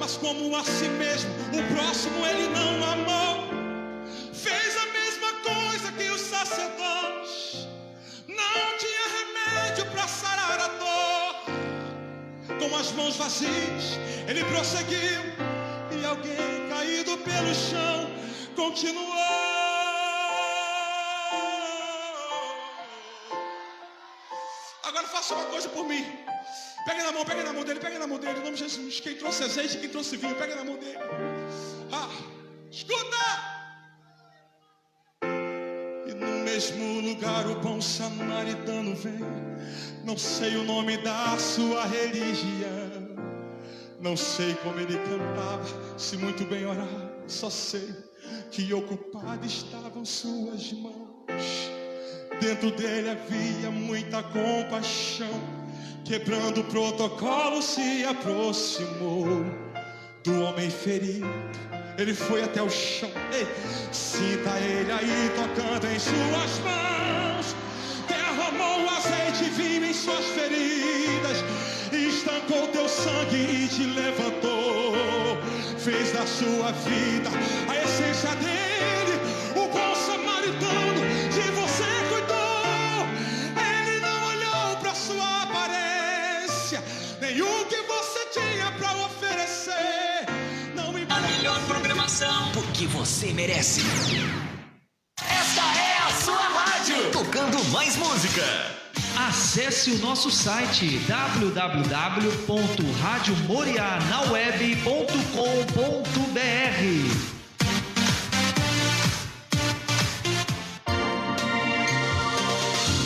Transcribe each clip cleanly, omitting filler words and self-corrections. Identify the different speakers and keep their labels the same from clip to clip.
Speaker 1: mas como a si mesmo, o próximo ele não amou. Fez a mesma coisa que os sacerdotes, não tinha remédio para sarar a dor. Com as mãos vazias, ele prosseguiu, e alguém caído pelo chão continuou. Agora faça uma coisa por mim. Pega na mão dele, em nome de Jesus. Quem trouxe azeite, quem trouxe vinho, pega na mão dele. Escuta! E no mesmo lugar o bom samaritano vem. Não sei o nome da sua religião, não sei como ele cantava, se muito bem orava. Só sei que ocupadas estavam suas mãos. Dentro dele havia muita compaixão. Quebrando o protocolo, se aproximou do homem ferido. Ele foi até o chão. Ei, sinta ele aí tocando em suas mãos. Derramou azeite e vinho em suas feridas. Estancou teu sangue e te levantou. Fez da sua vida a essência dele. O bom samaritano de você cuidou. Ele não olhou para sua aparência, nem o que você tinha para oferecer. Não me...
Speaker 2: A melhor programação, porque você merece. Esta é a sua rádio, tocando mais música.
Speaker 3: Acesse o nosso site www.radiomorianaweb.com.br.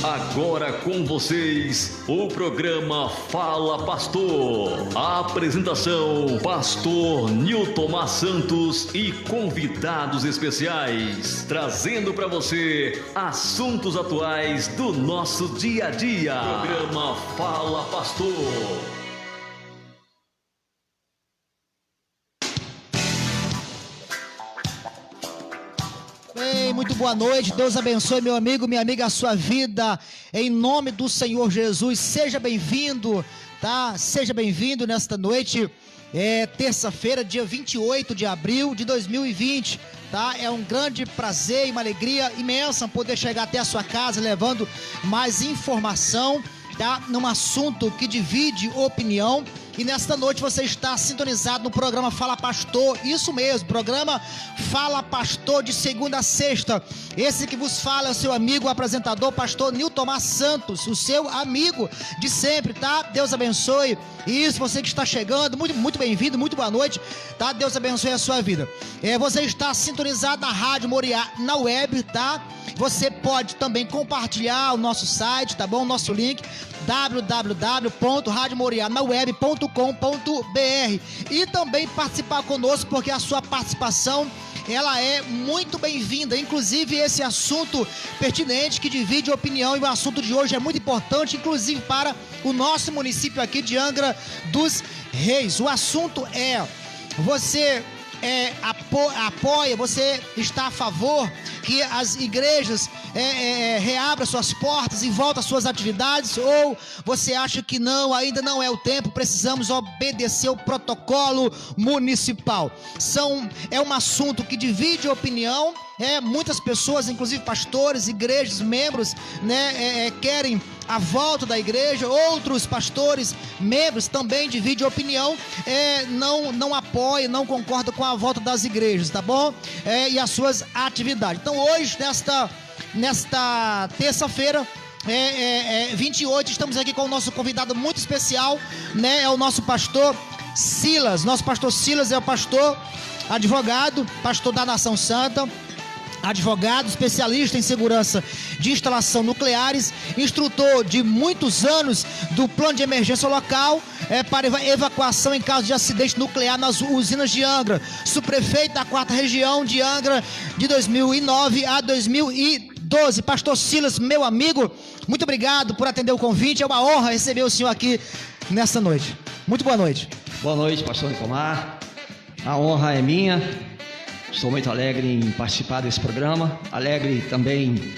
Speaker 4: Agora com vocês, o programa Fala Pastor. A apresentação, Pastor Nilton Santos e convidados especiais, trazendo para você assuntos atuais do nosso dia a dia. Programa Fala Pastor.
Speaker 5: Muito boa noite, Deus abençoe meu amigo, minha amiga, a sua vida, em nome do Senhor Jesus. Seja bem-vindo, tá? Seja bem-vindo nesta noite, terça-feira, dia 28 de abril de 2020, tá? É um grande prazer e uma alegria imensa poder chegar até a sua casa levando mais informação, tá? Num assunto que divide opinião. E nesta noite você está sintonizado no programa Fala Pastor, isso mesmo, programa Fala Pastor de segunda a sexta. Esse que vos fala é o seu amigo, o apresentador, pastor Nilton Santos, o seu amigo de sempre, tá? Deus abençoe. Isso, você que está chegando, muito bem-vindo, muito boa noite, tá? Deus abençoe a sua vida. Você está sintonizado na Rádio Moriá na web, tá? Você pode também compartilhar o nosso site, tá bom? O nosso link, www.radiomorianaweb.com.br, e também participar conosco, porque a sua participação ela é muito bem-vinda. Inclusive esse assunto pertinente que divide opinião, e o assunto de hoje é muito importante, inclusive para o nosso município aqui de Angra dos Reis. O assunto é: você apoia, você está a favor que as igrejas reabram suas portas e voltem às suas atividades, ou você acha que não, ainda não é o tempo, precisamos obedecer o protocolo municipal? É um assunto que divide opinião. Muitas pessoas, inclusive pastores, igrejas, membros, né, querem a volta da igreja. Outros pastores, membros, também dividem opinião, não apoiam, não concordam com a volta das igrejas, tá bom? E as suas atividades. Então hoje, nesta terça-feira, 28, estamos aqui com o nosso convidado muito especial, né? É o nosso pastor Silas. Nosso pastor Silas é o pastor advogado, pastor da Nação Santa, advogado, especialista em segurança de instalação nucleares, instrutor de muitos anos do plano de emergência local para evacuação em caso de acidente nuclear nas usinas de Angra, subprefeito da 4ª região de Angra de 2009 a 2012. Pastor Silas, meu amigo, muito obrigado por atender o convite. É uma honra receber o senhor aqui nesta noite. Muito boa noite.
Speaker 6: Boa noite, pastor Nicolmar. A honra é minha. Estou muito alegre em participar desse programa, alegre também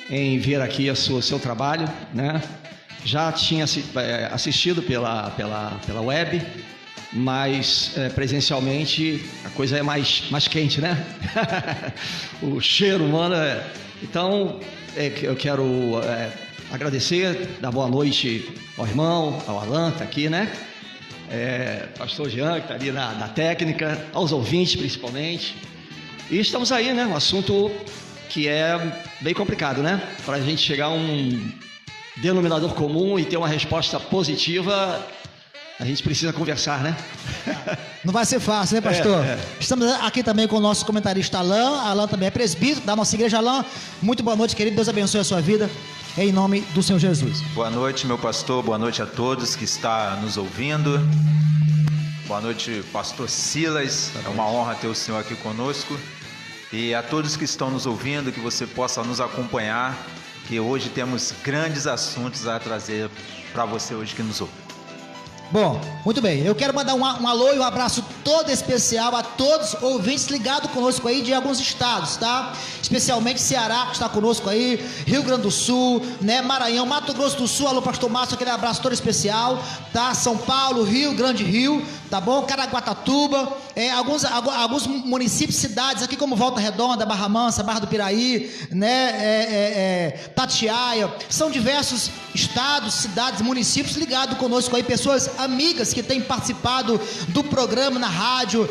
Speaker 6: em ver aqui o seu trabalho, né? Já tinha assistido pela web, mas presencialmente a coisa é mais quente, né? O cheiro humano Então, eu quero agradecer, dar boa noite ao irmão, ao Alan, que está aqui, né? Pastor Jean, que está ali na técnica, aos ouvintes principalmente. E estamos aí, né? Um assunto que é bem complicado, né? Para a gente chegar a um denominador comum e ter uma resposta positiva, a gente precisa conversar, né?
Speaker 5: Não vai ser fácil, né, pastor? Estamos aqui também com o nosso comentarista Alan. Alan também é presbítero da nossa igreja. Alan, muito boa noite, querido. Deus abençoe a sua vida, em nome do Senhor Jesus.
Speaker 7: Boa noite, meu pastor. Boa noite a todos que estão nos ouvindo. Boa noite, pastor Silas. É uma honra ter o senhor aqui conosco. E a todos que estão nos ouvindo, que você possa nos acompanhar, que hoje temos grandes assuntos a trazer para você hoje que nos ouve.
Speaker 5: Bom, muito bem, eu quero mandar um alô e um abraço todo especial a todos os ouvintes ligados conosco aí de alguns estados, tá? Especialmente Ceará, que está conosco aí, Rio Grande do Sul, né? Maranhão, Mato Grosso do Sul, alô pastor Márcio, aquele abraço todo especial, tá? São Paulo, Rio, Grande Rio, tá bom? Caraguatatuba, alguns municípios, cidades aqui como Volta Redonda, Barra Mansa, Barra do Piraí, né? Tatiaia, são diversos estados, cidades, municípios ligados conosco aí, pessoas amigas que têm participado do programa na rádio,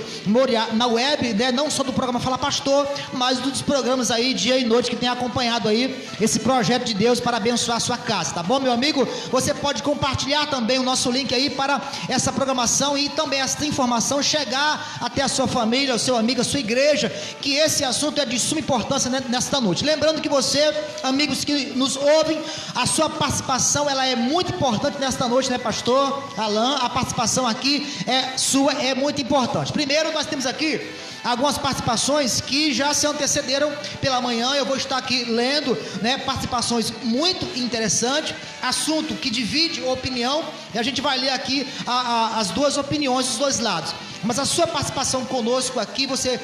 Speaker 5: na web, né? Não só do programa Fala Pastor, mas dos programas aí dia e noite que tem acompanhado aí esse projeto de Deus para abençoar a sua casa, tá bom, meu amigo? Você pode compartilhar também o nosso link aí para essa programação e também essa informação chegar até a sua família, o seu amigo, a sua igreja, que esse assunto é de suma importância nesta noite. Lembrando que você, amigos que nos ouvem, a sua participação ela é muito importante nesta noite, né, pastor Alan? A participação aqui é muito importante. Primeiro, nós temos aqui algumas participações que já se antecederam pela manhã. Eu vou estar aqui lendo, né, participações muito interessantes, assunto que divide opinião, e a gente vai ler aqui as duas opiniões dos dois lados. Mas a sua participação conosco aqui, você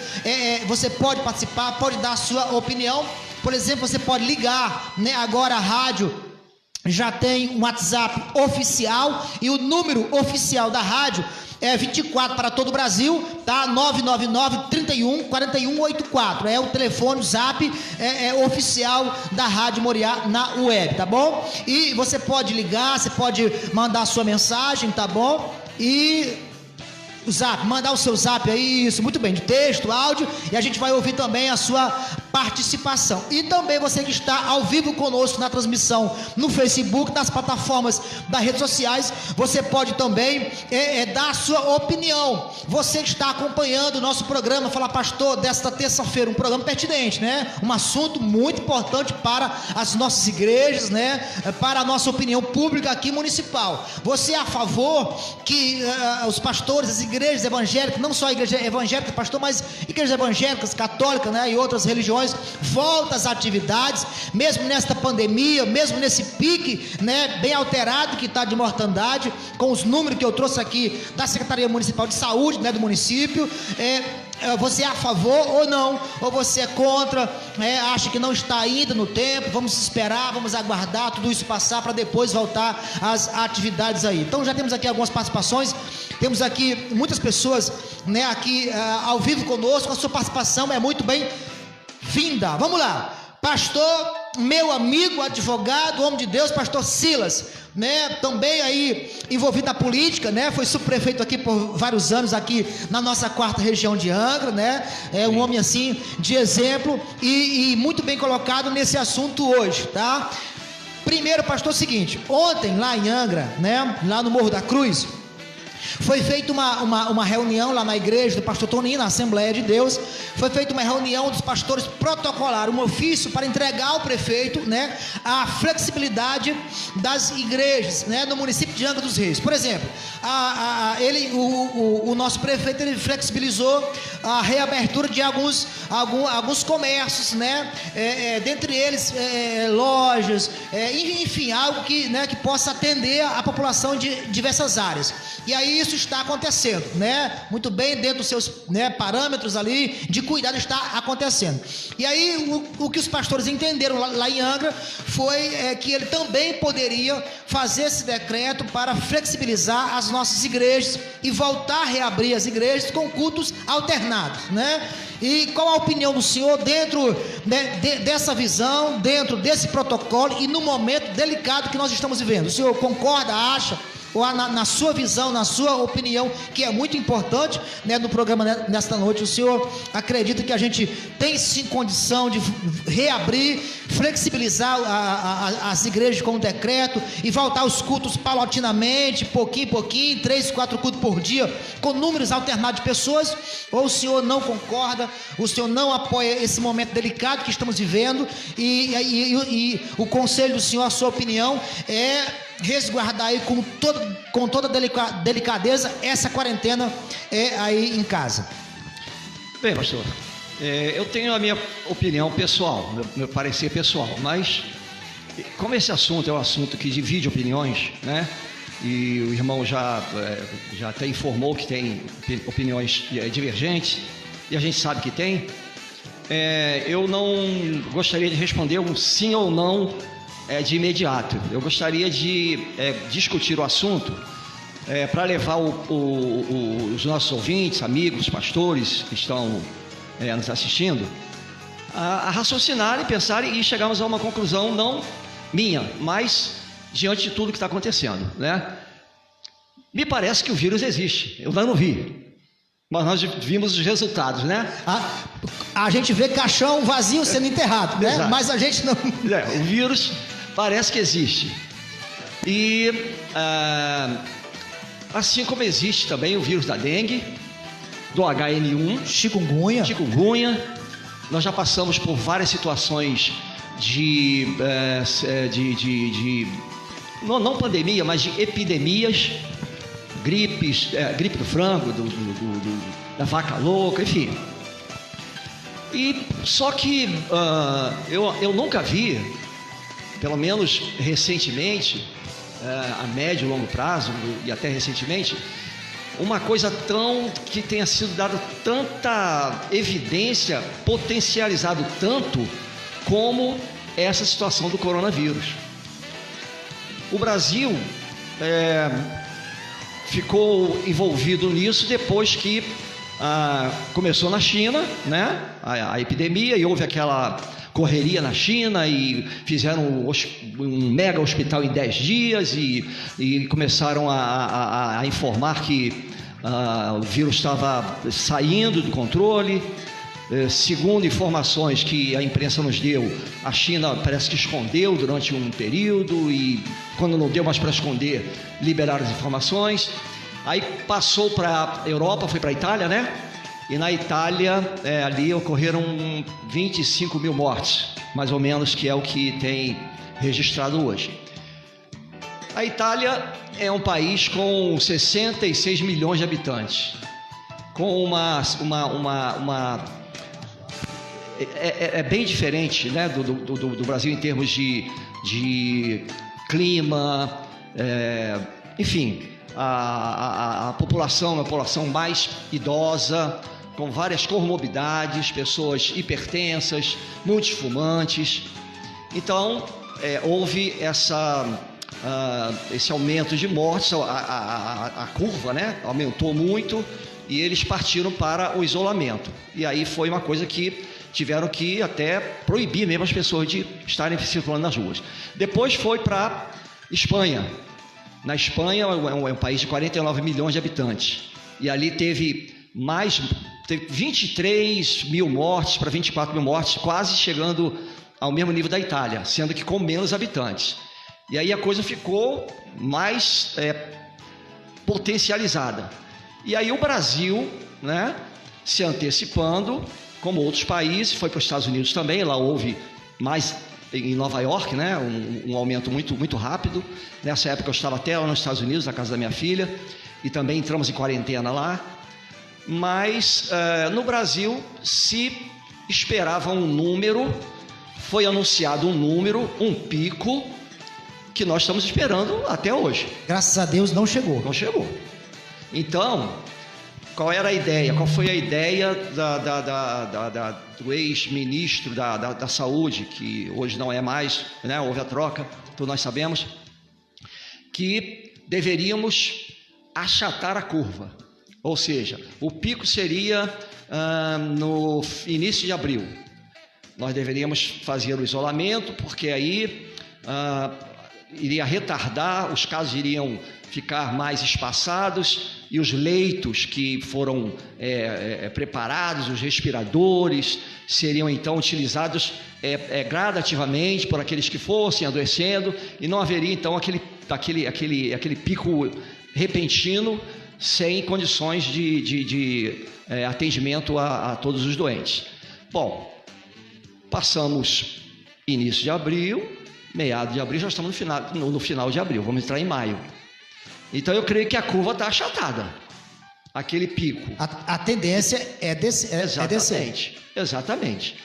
Speaker 5: pode participar, pode dar a sua opinião. Por exemplo, você pode ligar, né, agora a rádio já tem um WhatsApp oficial e o número oficial da rádio é 24 para todo o Brasil, tá? 999-31-4184. É o telefone, o zap oficial da Rádio Moriá na web, tá bom? E você pode ligar, você pode mandar a sua mensagem, tá bom? E o zap, mandar o seu zap aí, isso, muito bem, de texto, áudio, e a gente vai ouvir também a sua participação. E também você que está ao vivo conosco na transmissão no Facebook, nas plataformas das redes sociais, você pode também dar a sua opinião. Você que está acompanhando o nosso programa Fala Pastor desta terça-feira, um programa pertinente, né? Um assunto muito importante para as nossas igrejas, né? Para a nossa opinião pública aqui municipal. Você é a favor que os pastores, as igrejas evangélicas, não só a igreja evangélica, pastor, mas igrejas evangélicas, católicas, né? E outras religiões, volta às atividades, mesmo nesta pandemia, mesmo nesse pique, né, bem alterado que está de mortandade, com os números que eu trouxe aqui da Secretaria Municipal de Saúde, né, do município. Você é a favor ou não? Ou você é contra? Acha que não está ainda no tempo? Vamos esperar, vamos aguardar tudo isso passar para depois voltar às atividades aí. Então já temos aqui algumas participações. Temos aqui muitas pessoas, né, aqui ao vivo conosco. A sua participação é muito bem-vinda. Vamos lá. Pastor, meu amigo, advogado, homem de Deus, pastor Silas, né, também aí envolvido na política, né, foi subprefeito aqui por vários anos aqui na nossa 4ª região de Angra, né, um homem assim de exemplo e muito bem colocado nesse assunto hoje, tá? Primeiro, pastor, é o seguinte, ontem lá em Angra, né, lá no Morro da Cruz, foi feita uma reunião lá na igreja do pastor Toninho, na Assembleia de Deus. Foi feita uma reunião dos pastores protocolaram um ofício para entregar ao prefeito, né, a flexibilidade das igrejas, né, no município de Angra dos Reis. Por exemplo, o nosso prefeito ele flexibilizou a reabertura de alguns comércios, né, dentre eles lojas, enfim, algo que, né, que possa atender a população de diversas áreas. E aí isso está acontecendo, né? Muito bem, dentro dos seus, né, parâmetros ali de cuidado está acontecendo. E aí o que os pastores entenderam lá em Angra foi que ele também poderia fazer esse decreto para flexibilizar as nossas igrejas igrejas e voltar a reabrir as igrejas com cultos alternados, né? E qual a opinião do senhor dentro, né, dessa visão, dentro desse protocolo e no momento delicado que nós estamos vivendo? O senhor concorda, acha, ou na sua visão, na sua opinião, que é muito importante, né, no programa nesta noite, o senhor acredita que a gente tem sim condição de reabrir, flexibilizar as igrejas com o decreto e voltar aos cultos paulatinamente, pouquinho em pouquinho, 3, 4 cultos por dia, com números alternados de pessoas? Ou o senhor não concorda, o senhor não apoia esse momento delicado que estamos vivendo e o conselho do senhor, a sua opinião é resguardar aí com toda delicadeza essa quarentena aí em casa?
Speaker 6: Bem, pastor, eu tenho a minha opinião pessoal, meu parecer pessoal, mas como esse assunto é um assunto que divide opiniões, né? E o irmão já até informou que tem opiniões divergentes, e a gente sabe que tem, eu não gostaria de responder um sim ou não de imediato. Eu gostaria de discutir o assunto para levar os nossos ouvintes, amigos, pastores que estão nos assistindo a raciocinar e pensar e chegarmos a uma conclusão não minha, mas diante de tudo que está acontecendo, né? Me parece que o vírus existe, eu ainda não vi, mas nós vimos os resultados, né?
Speaker 5: A gente vê caixão vazio sendo enterrado, né?
Speaker 6: Exato.
Speaker 5: Mas a gente não...
Speaker 6: O vírus parece que existe. E assim como existe também o vírus da dengue, do HN1, chikungunya, nós já passamos por várias situações não pandemia, mas de epidemias, gripe do frango, da vaca louca, enfim. E só que eu nunca vi, pelo menos recentemente, a médio e longo prazo, e até recentemente, uma coisa que tenha sido dada tanta evidência, potencializado tanto como essa situação do coronavírus. O Brasil ficou envolvido nisso depois que começou na China, né, a epidemia, e houve aquela correria na China e fizeram um mega hospital em 10 dias e começaram a informar que o vírus estava saindo do controle. Segundo informações que a imprensa nos deu, a China parece que escondeu durante um período e quando não deu mais para esconder, liberaram as informações. Aí passou para a Europa, foi para a Itália, né? E na Itália, ali ocorreram 25 mil mortes, mais ou menos, que é o que tem registrado hoje. A Itália é um país com 66 milhões de habitantes, com é bem diferente, né, do Brasil em termos de clima, enfim, a população é uma população mais idosa, com várias comorbidades, pessoas hipertensas, muitos fumantes. Então, houve esse aumento de mortes, a curva, né, aumentou muito e eles partiram para o isolamento. E aí foi uma coisa que tiveram que até proibir mesmo as pessoas de estarem circulando nas ruas. Depois foi para Espanha. Na Espanha é um país de 49 milhões de habitantes. E ali teve 23 mil mortes para 24 mil mortes, quase chegando ao mesmo nível da Itália, sendo que com menos habitantes. E aí a coisa ficou mais potencializada. E aí o Brasil, né, se antecipando, como outros países, foi para os Estados Unidos também. Lá houve mais em Nova York, né, um aumento muito, muito rápido. Nessa época eu estava até lá nos Estados Unidos, na casa da minha filha, e também entramos em quarentena lá. Mas no Brasil se esperava um número, foi anunciado um número, um pico, que nós estamos esperando até hoje.
Speaker 5: Graças a Deus não chegou.
Speaker 6: Não chegou. Então, qual era a ideia? Qual foi a ideia do ex-ministro da Saúde, que hoje não é mais, né? Houve a troca, todos nós sabemos, que deveríamos achatar a curva. Ou seja, o pico seria no início de abril. Nós deveríamos fazer o isolamento, porque aí iria retardar, os casos iriam ficar mais espaçados e os leitos que foram preparados, os respiradores, seriam então utilizados gradativamente por aqueles que fossem adoecendo e não haveria então aquele pico repentino sem condições de atendimento a todos os doentes. Bom, passamos início de abril, meado de abril, já estamos no final de abril, vamos entrar em maio. Então eu creio que a curva está achatada, aquele pico.
Speaker 5: A tendência é descer.
Speaker 6: Exatamente.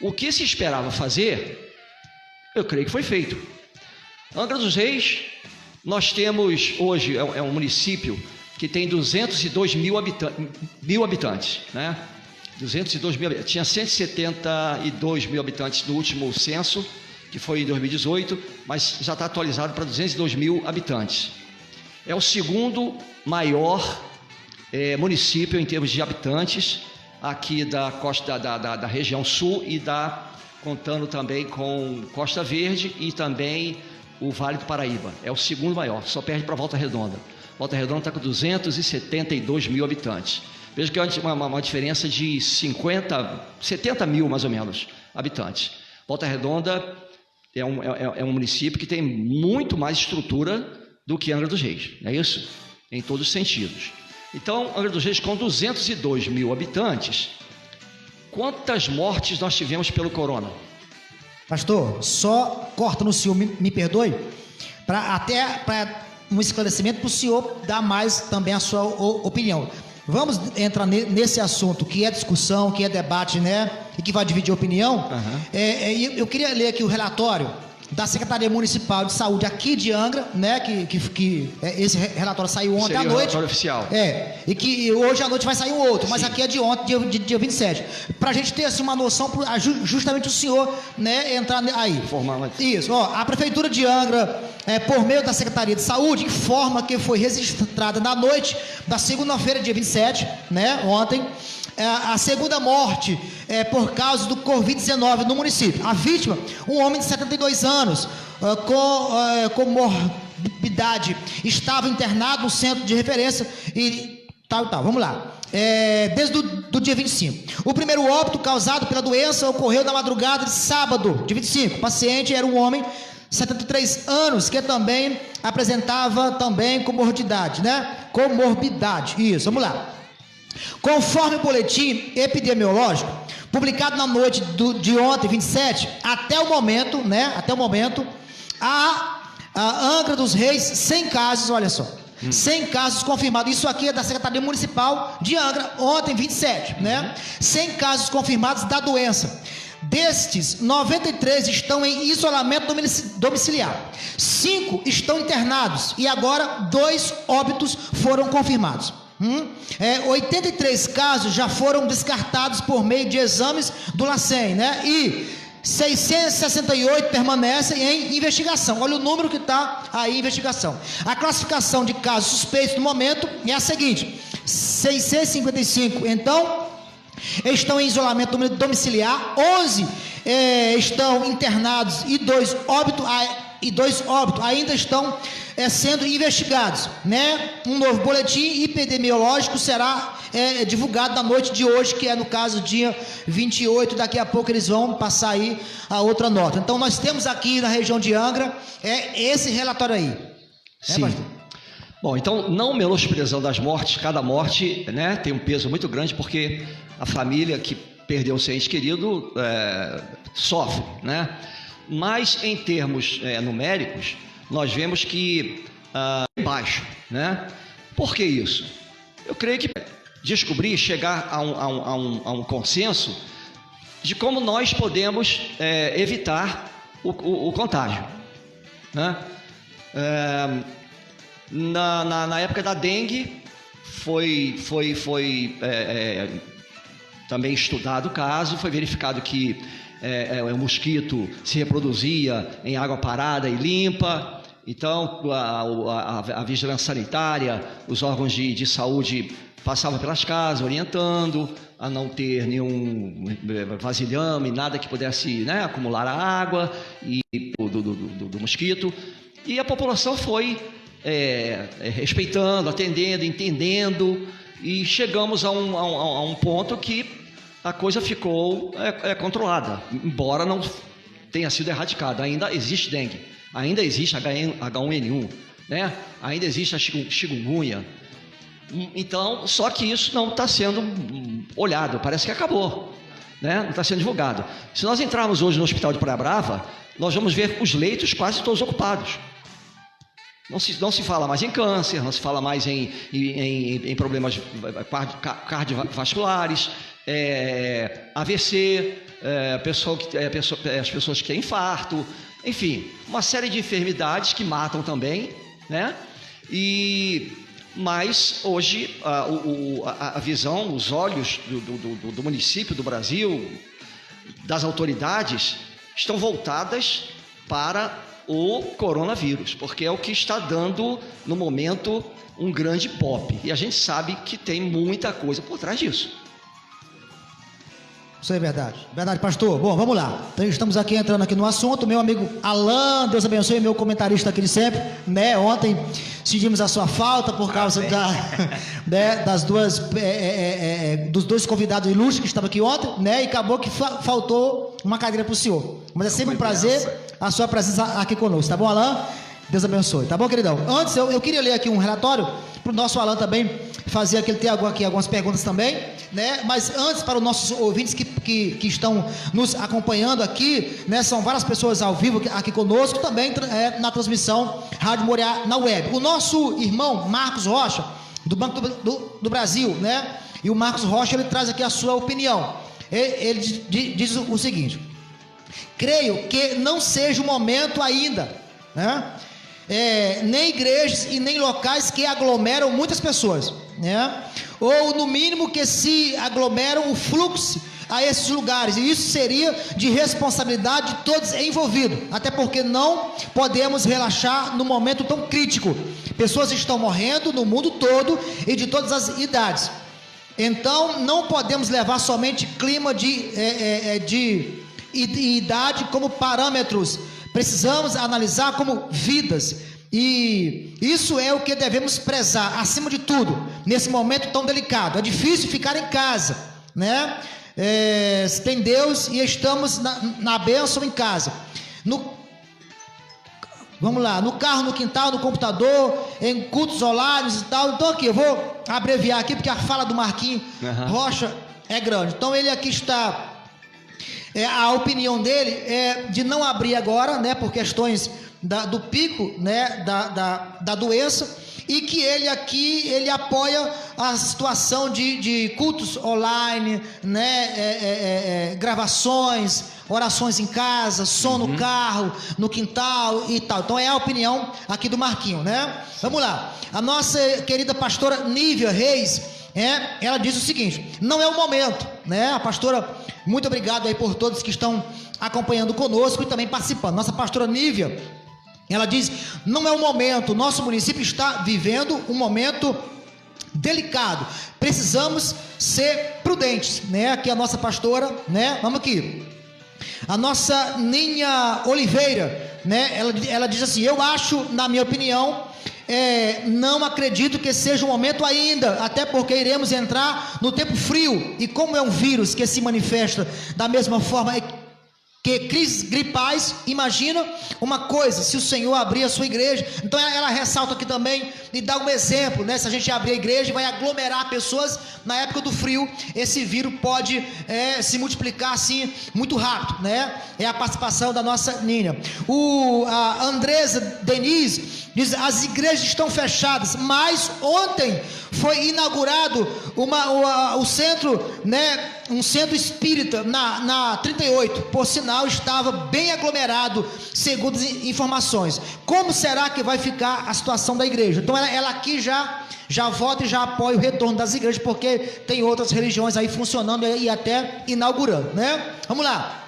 Speaker 6: O que se esperava fazer, eu creio que foi feito. Angra dos Reis, nós temos hoje, é um município que tem 202 mil habitantes, né? 202 mil habitantes. Tinha 172 mil habitantes no último censo, que foi em 2018, mas já está atualizado para 202 mil habitantes. É o segundo maior município em termos de habitantes aqui da costa da região sul e contando também com Costa Verde e também o Vale do Paraíba. É o segundo maior, só perde para Volta Redonda. Volta Redonda está com 272 mil habitantes. Veja que é uma diferença de 70 mil mais ou menos habitantes. Volta Redonda é um município que tem muito mais estrutura do que Angra dos Reis, não é isso? Em todos os sentidos. Então, Angra dos Reis, com 202 mil habitantes, quantas mortes nós tivemos pelo corona?
Speaker 5: Pastor, só corta no senhor, me perdoe, para um esclarecimento para o senhor dar mais também a sua opinião. Vamos entrar nesse assunto que é discussão, que é debate, né? E que vai dividir opinião. Eu queria ler aqui o relatório da Secretaria Municipal de Saúde aqui de Angra, né? Que esse relatório saiu ontem à noite.
Speaker 6: Relatório oficial.
Speaker 5: E que hoje à noite vai sair um outro, mas aqui é de ontem, dia 27. Pra gente ter assim uma noção, justamente o senhor, né, entrar aí. Isso, a Prefeitura de Angra, por meio da Secretaria de Saúde, informa que foi registrada na noite da segunda-feira, dia 27, né, ontem, a segunda morte por causa do Covid-19 no município. A vítima, um homem de 72 anos, com morbidade, estava internado no centro de referência e tal. Vamos lá. Desde o dia 25. O primeiro óbito causado pela doença ocorreu na madrugada de sábado, dia 25. O paciente era um homem 73 anos, que também apresentava comorbidade, né? Comorbidade, isso, vamos lá. Conforme o boletim epidemiológico, publicado na noite de ontem, 27, até o momento, a Angra dos Reis, 100 casos, olha só, 100 casos confirmados. Isso aqui é da Secretaria Municipal de Angra, ontem, 27, né? 100 casos confirmados da doença. Destes, 93 estão em isolamento domiciliar, 5 estão internados e agora 2 óbitos foram confirmados. 83 casos já foram descartados por meio de exames do LACEN, né? E 668 permanecem em investigação. Olha o número que está aí em investigação. A classificação de casos suspeitos no momento é a seguinte: 655 então estão em isolamento domiciliar, 11 estão internados e 2 óbitos ainda estão sendo investigados, né? Um novo boletim epidemiológico será divulgado na noite de hoje, que é no caso dia 28, daqui a pouco eles vão passar aí a outra nota. Então nós temos aqui na região de Angra esse relatório aí.
Speaker 6: Sim. Bom, então não menosprezando as mortes, cada morte, né, tem um peso muito grande, porque a família que perdeu o seu ente querido sofre, né? Mas em termos numéricos, nós vemos que é baixo, né? Por que isso? Eu creio que chegar a um consenso de como nós podemos evitar o contágio, né? Na época da dengue foi também estudado o caso, foi verificado que o mosquito se reproduzia em água parada e limpa, Então, a vigilância sanitária, os órgãos de saúde passavam pelas casas orientando a não ter nenhum vasilhame, nada que pudesse, né, acumular a água e do mosquito. E a população foi respeitando, atendendo, entendendo, e chegamos a um ponto que a coisa ficou controlada, embora não tenha sido erradicada. Ainda existe dengue, ainda existe H1N1, né? Ainda existe a chikungunya. Então, só que isso não está sendo olhado, parece que acabou, né? Não está sendo divulgado. Se nós entrarmos hoje no hospital de Praia Brava, nós vamos ver os leitos quase todos ocupados. Não se fala mais em câncer, não se fala mais em problemas cardiovasculares, AVC, as pessoas que têm infarto, enfim, uma série de enfermidades que matam também, né? Mas hoje a visão, os olhos do município, do Brasil, das autoridades, estão voltadas para o coronavírus, porque é o que está dando, no momento, um grande pop. E a gente sabe que tem muita coisa por trás disso.
Speaker 5: Isso é verdade. Verdade, pastor. Bom, vamos lá. Então, estamos aqui entrando aqui no assunto. Meu amigo Alan, Deus abençoe, meu comentarista aqui de sempre, né? Ontem sentimos a sua falta por causa dos dois convidados ilustres que estavam aqui ontem, né? E acabou que faltou uma cadeira para o senhor. Mas é sempre um prazer a sua presença aqui conosco, tá bom, Alan? Deus abençoe. Tá bom, queridão? Antes, eu queria ler aqui um relatório para o nosso Alan também fazer aqui. Ele tem aqui algumas perguntas também, né? Mas antes, para os nossos ouvintes que estão nos acompanhando aqui, né? São várias pessoas ao vivo aqui conosco, também na transmissão Rádio Moriá na web. O nosso irmão Marcos Rocha, do Banco do Brasil, né? E o Marcos Rocha, ele traz aqui a sua opinião. Ele diz o seguinte: creio que não seja o momento ainda, né? Nem igrejas e nem locais que aglomeram muitas pessoas, né? Ou no mínimo que se aglomeram o fluxo a esses lugares, e isso seria de responsabilidade de todos envolvidos, até porque não podemos relaxar no momento tão crítico. Pessoas estão morrendo no mundo todo e de todas as idades. Então não podemos levar somente clima de idade como parâmetros. Precisamos analisar como vidas, e isso é o que devemos prezar acima de tudo nesse momento tão delicado. É difícil ficar em casa, né? Se tem Deus e estamos na bênção em casa, vamos lá, no carro, no quintal, no computador, em cultos online e tal. Então aqui, eu vou abreviar aqui porque a fala do Marquinhos Rocha é grande. Então ele aqui está... a opinião dele é de não abrir agora, né, por questões do pico, né, da doença, e que ele apoia a situação de cultos online, né, gravações, orações em casa, som no carro, no quintal e tal. Então é a opinião aqui do Marquinho, né? Vamos lá. A nossa querida pastora Nívia Reis, ela diz o seguinte: não é o momento, né? A pastora, muito obrigado aí por todos que estão acompanhando conosco e também participando. Nossa pastora Nívia, ela diz: não é o momento, nosso município está vivendo um momento delicado, precisamos ser prudentes, né? Aqui a nossa pastora, né? Vamos aqui. A nossa Ninha Oliveira, né? Ela diz assim: eu acho, na minha opinião, não acredito que seja o momento ainda, até porque iremos entrar no tempo frio, e como é um vírus que se manifesta da mesma forma que crises gripais, imagina uma coisa, se o Senhor abrir a sua igreja. Então ela ressalta aqui também e dá um exemplo, né? Se a gente abrir a igreja e vai aglomerar pessoas na época do frio, esse vírus pode se multiplicar assim muito rápido, né? É a participação da nossa Nina. A Andresa Denise diz: as igrejas estão fechadas, mas ontem foi inaugurado o centro, né? Um centro espírita na 38, por sinal estava bem aglomerado, segundo as informações. Como será que vai ficar a situação da igreja? Então ela aqui já vota e já apoia o retorno das igrejas, porque tem outras religiões aí funcionando e até inaugurando, né? Vamos lá.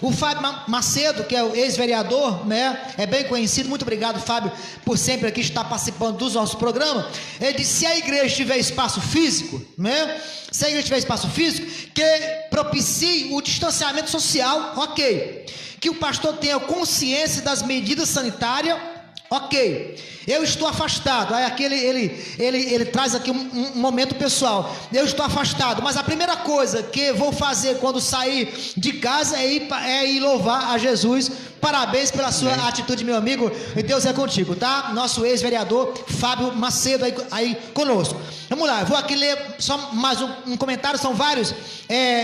Speaker 5: O Fábio Macedo, que é o ex-vereador, né, é bem conhecido, muito obrigado, Fábio, por sempre aqui estar participando dos nossos programas. Ele disse: se a igreja tiver espaço físico, né, se a igreja tiver espaço físico, que propicie o distanciamento social, ok. Que o pastor tenha consciência das medidas sanitárias, ok. Eu estou afastado. Aí aqui ele traz aqui um momento pessoal. Eu estou afastado, mas a primeira coisa que vou fazer quando sair de casa é ir louvar a Jesus. Parabéns pela sua atitude, meu amigo, e Deus é contigo, tá? Nosso ex-vereador Fábio Macedo aí conosco. Vamos lá, eu vou aqui ler só mais um comentário, são vários.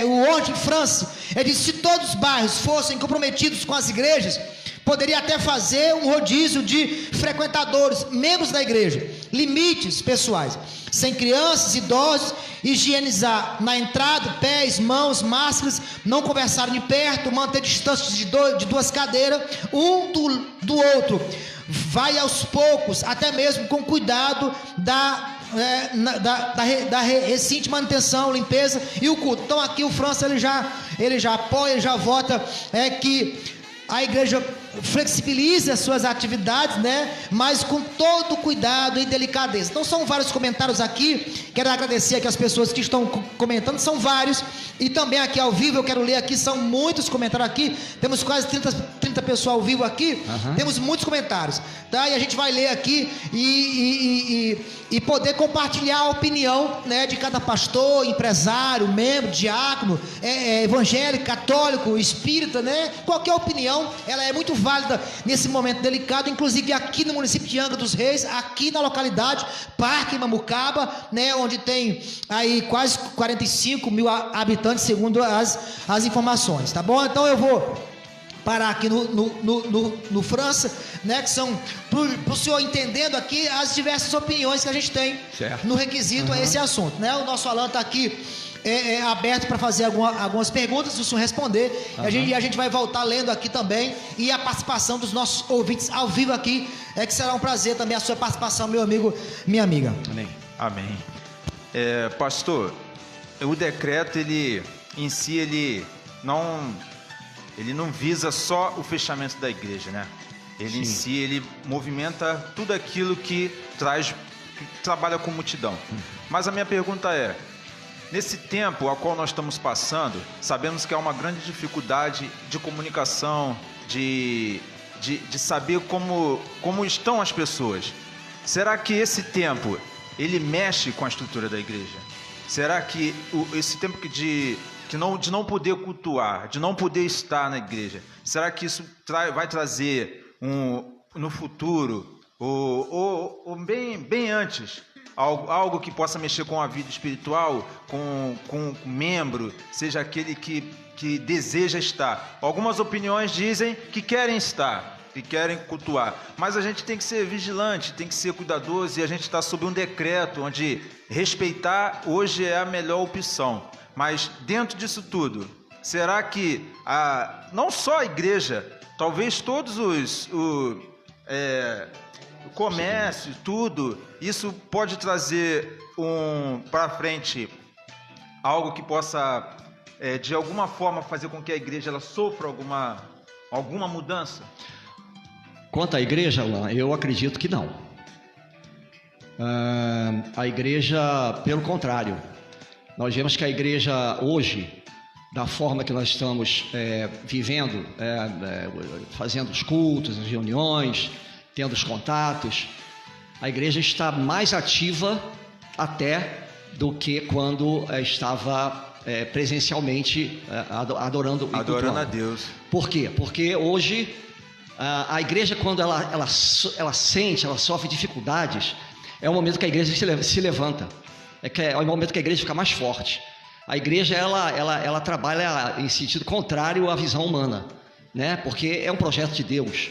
Speaker 5: O Orte France, ele disse: se todos os bairros fossem comprometidos com as igrejas, poderia até fazer um rodízio de frequentadores, membros da igreja, limites pessoais, sem crianças, idosos, higienizar na entrada, pés, mãos, máscaras, não conversar de perto, manter distâncias de duas cadeiras, um do outro, vai aos poucos, até mesmo com cuidado da recinte manutenção, limpeza e o culto. Então aqui o França ele já apoia, ele já vota que a igreja flexibilize as suas atividades, né? Mas com todo cuidado e delicadeza. Então são vários comentários aqui. Quero agradecer aqui as pessoas que estão comentando, são vários. E também aqui ao vivo, eu quero ler aqui, são muitos comentários aqui. Temos quase 30 pessoas ao vivo aqui. Temos muitos comentários, tá? E a gente vai ler aqui e poder compartilhar a opinião, né, de cada pastor, empresário, membro, diácono, evangélico, católico, espírita, né? Qualquer opinião, ela é muito válida nesse momento delicado, inclusive aqui no município de Angra dos Reis, aqui na localidade Parque Mamucaba, né, onde tem aí quase 45 mil habitantes, segundo as informações, tá bom? Então eu vou parar aqui no França, né, que são para o senhor entendendo aqui as diversas opiniões que a gente tem no requisito a esse assunto, né? O nosso Alan está aqui aberto para fazer algumas perguntas, se o senhor responder, a gente vai voltar lendo aqui também, e a participação dos nossos ouvintes ao vivo aqui, que será um prazer também a sua participação, meu amigo, minha amiga.
Speaker 7: Amém. Pastor, o decreto, ele em si, ele não visa só o fechamento da igreja, né? Ele em si, ele movimenta tudo aquilo que trabalha com multidão. Mas a minha pergunta é: nesse tempo ao qual nós estamos passando, sabemos que há uma grande dificuldade de comunicação, de saber como estão as pessoas. Será que esse tempo, ele mexe com a estrutura da igreja? Será que esse tempo de não poder cultuar, de não poder estar na igreja, será que isso vai trazer no futuro, ou bem antes, algo que possa mexer com a vida espiritual, com o membro, seja aquele que deseja estar? Algumas opiniões dizem que querem estar, que querem cultuar, mas a gente tem que ser vigilante, tem que ser cuidadoso, e a gente está sob um decreto onde respeitar hoje é a melhor opção. Mas dentro disso tudo, será que não só a igreja, talvez todos o comércio, tudo, isso pode trazer para frente algo que possa de alguma forma fazer com que a igreja ela sofra alguma mudança?
Speaker 6: Quanto à igreja, Alan, eu acredito que não. A igreja, pelo contrário, nós vemos que a igreja hoje, da forma que nós estamos vivendo, fazendo os cultos, as reuniões, tendo os contatos, a igreja está mais ativa até do que quando estava presencialmente adorando
Speaker 7: a Deus.
Speaker 6: Por quê? Porque hoje a igreja, quando ela sente, ela sofre dificuldades, é o momento que a igreja se levanta. É o momento que a igreja fica mais forte. A igreja ela trabalha em sentido contrário à visão humana, né? Porque é um projeto de Deus.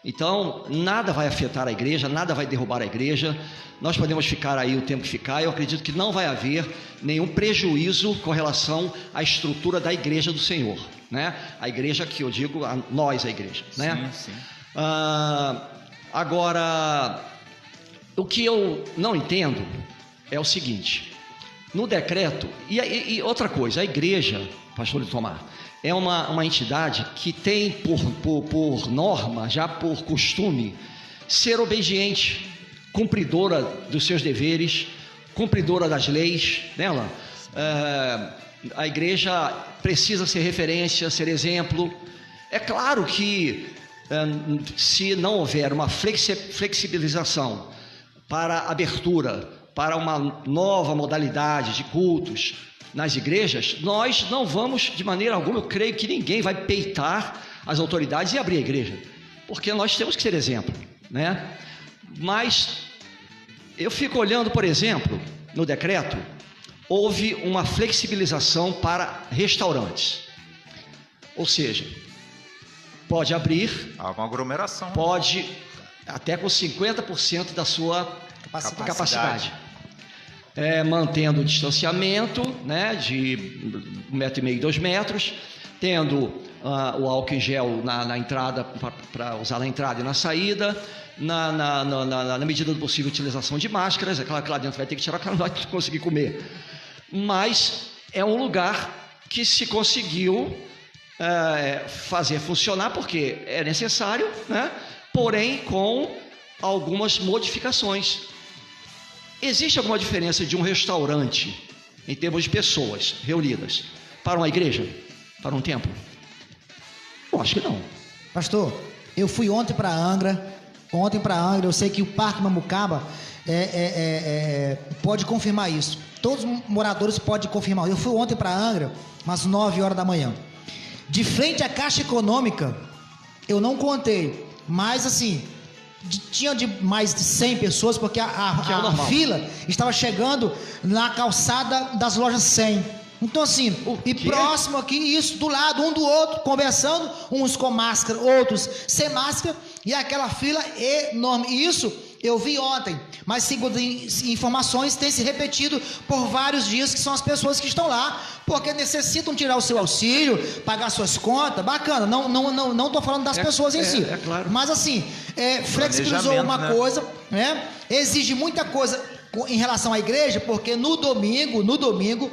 Speaker 6: Então nada vai afetar a igreja, nada vai derrubar a igreja. Nós podemos ficar aí o tempo que ficar. Eu acredito que não vai haver nenhum prejuízo com relação à estrutura da igreja do Senhor, né? A igreja que eu digo, nós a igreja, né?
Speaker 7: Sim.
Speaker 6: Agora, o que eu não entendo é o seguinte: no decreto, e outra coisa, a igreja, pastor Litomar, é uma entidade que tem por norma, já por costume, ser obediente, cumpridora dos seus deveres, cumpridora das leis dela. A igreja precisa ser referência, ser exemplo. É claro que se não houver uma flexibilização para abertura, para uma nova modalidade de cultos nas igrejas, nós não vamos, de maneira alguma, eu creio que ninguém vai peitar as autoridades e abrir a igreja, porque nós temos que ser exemplo, né? Mas eu fico olhando, por exemplo, no decreto, houve uma flexibilização para restaurantes, ou seja, pode abrir,
Speaker 7: Há uma aglomeração.
Speaker 6: pode até com 50% da sua capacidade. Mantendo o distanciamento, né, de 1,5 m, 2 metros, tendo o álcool em gel na entrada, para usar na entrada e na saída, na medida do possível, utilização de máscaras. É claro que lá dentro vai ter que tirar, porque não vai conseguir comer. Mas é um lugar que se conseguiu fazer funcionar, porque é necessário, né, porém com algumas modificações. Existe alguma diferença de um restaurante, em termos de pessoas reunidas, para uma igreja, para um templo? Eu acho que não.
Speaker 5: Pastor, eu fui ontem para Angra. Eu sei que o Parque Mamucaba pode confirmar isso. Todos os moradores podem confirmar. Eu fui ontem para Angra, umas 9 horas da manhã. De frente à Caixa Econômica, eu não contei, mas assim, tinha de mais de 100 pessoas, porque a fila estava chegando na calçada das lojas 100. Então assim, e próximo aqui, isso, do lado, um do outro, conversando, uns com máscara, outros sem máscara, e aquela fila enorme. E isso eu vi ontem, mas segundo informações, tem se repetido por vários dias, que são as pessoas que estão lá, porque necessitam tirar o seu auxílio, pagar suas contas. Bacana, não estou falando das pessoas em si,
Speaker 6: claro.
Speaker 5: mas assim, flexibilizou uma coisa, né? Exige muita coisa em relação à igreja, porque no domingo,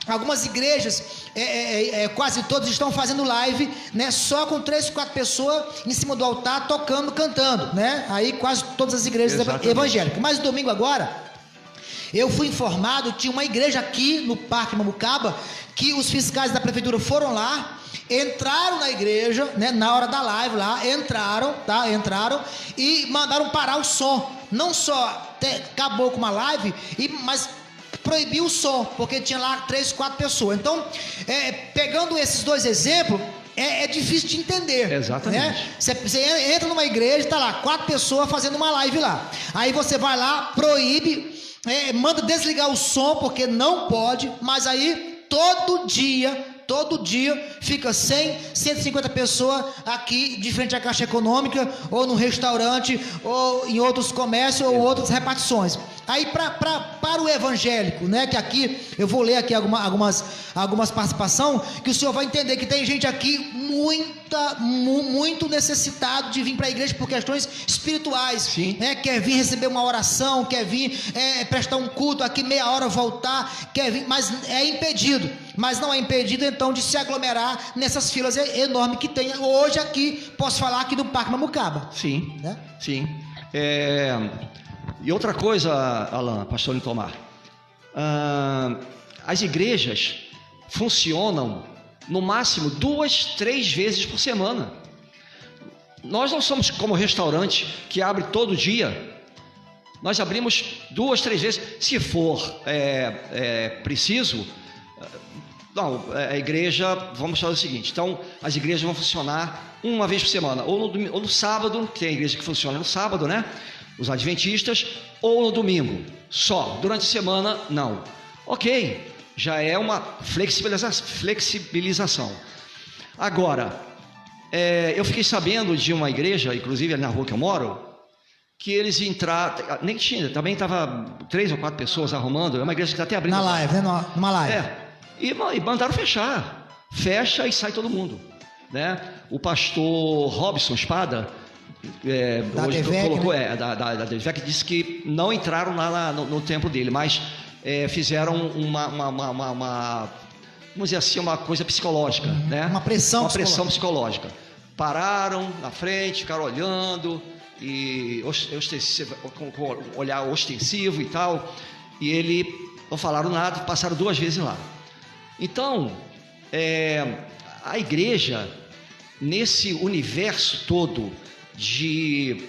Speaker 5: algumas igrejas, quase todas estão fazendo live, né, só com 3, 4 pessoas em cima do altar, tocando, cantando, né? Aí quase todas as igrejas evangélicas. Mas domingo agora, eu fui informado, tinha uma igreja aqui no Parque Mamucaba, que os fiscais da prefeitura foram lá, entraram na igreja, né, na hora da live lá, entraram e mandaram parar o som. Não só acabou com uma live, mas proibiu o som, porque tinha lá 3, 4 pessoas. Então, pegando esses dois exemplos, é difícil de entender.
Speaker 6: Exatamente.
Speaker 5: Né? Você entra numa igreja, está lá 4 pessoas fazendo uma live lá. Aí você vai lá, proíbe, manda desligar o som, porque não pode, mas aí todo dia fica 100, 150 pessoas aqui de frente à Caixa Econômica, ou no restaurante, ou em outros comércios, ou outras repartições. Aí para o evangélico, né, que aqui eu vou ler aqui algumas participações, que o senhor vai entender que tem gente aqui muito necessitado de vir para a igreja por questões espirituais.
Speaker 6: Sim.
Speaker 5: Né? Quer vir receber uma oração, quer vir prestar um culto aqui, meia hora voltar, quer vir, mas é impedido. Mas não é impedido então de se aglomerar nessas filas enormes que tem hoje aqui, posso falar aqui do Parque Mamucaba.
Speaker 6: Sim,
Speaker 5: né?
Speaker 6: Sim. E outra coisa, Alan, pastor Litomar, as igrejas funcionam no máximo 2, 3 vezes por semana. Nós não somos como restaurante que abre todo dia. Nós abrimos 2, 3 vezes, se for preciso. Não, a igreja, vamos fazer o seguinte, então as igrejas vão funcionar uma vez por semana, ou no sábado, que tem a igreja que funciona no sábado, né? Os adventistas, ou no domingo, só. Durante a semana, não. Ok, já é uma flexibilização. Agora, eu fiquei sabendo de uma igreja, inclusive ali na rua que eu moro, que eles entraram, nem tinha, também estava 3 ou 4 pessoas arrumando, é uma igreja que está até abrindo.
Speaker 5: Na live, né? Numa live.
Speaker 6: E mandaram fechar. Fecha e sai todo mundo, né? O pastor Robson Espada
Speaker 5: da
Speaker 6: hoje
Speaker 5: DEVEC,
Speaker 6: colocou,
Speaker 5: né?
Speaker 6: Da DEVEC, disse que não entraram lá no templo dele, mas fizeram vamos dizer assim, uma coisa psicológica, né?
Speaker 5: Uma pressão
Speaker 6: psicológica. Pararam na frente, ficaram olhando, e com olhar ostensivo e tal, e ele não falaram nada, passaram 2 vezes lá. Então, a igreja, nesse universo todo de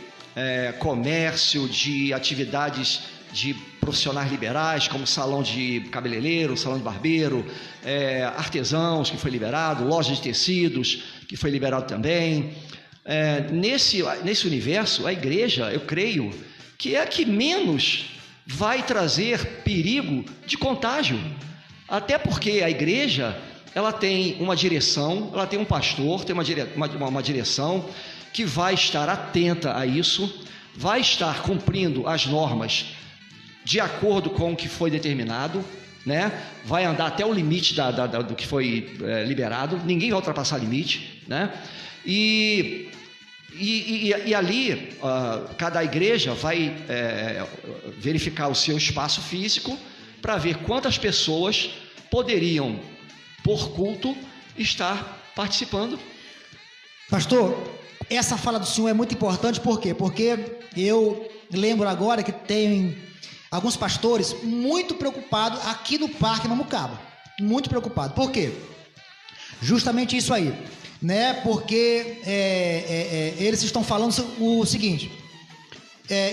Speaker 6: comércio, de atividades de profissionais liberais, como salão de cabeleireiro, salão de barbeiro, artesãos, que foi liberado, loja de tecidos, que foi liberado também. Nesse universo, a igreja, eu creio, que é a que menos vai trazer perigo de contágio. Até porque a igreja, ela tem uma direção, ela tem um pastor, tem uma direção que vai estar atenta a isso, vai estar cumprindo as normas de acordo com o que foi determinado, né? Vai andar até o limite do que foi liberado, ninguém vai ultrapassar o limite, né? E ali, cada igreja vai verificar o seu espaço físico para ver quantas pessoas poderiam, por culto, estar participando.
Speaker 5: Pastor, essa fala do senhor é muito importante, por quê? Porque eu lembro agora que tem alguns pastores muito preocupados aqui no Parque Mamucaba. Muito preocupados. Por quê? Justamente isso aí, né? Porque eles estão falando o seguinte: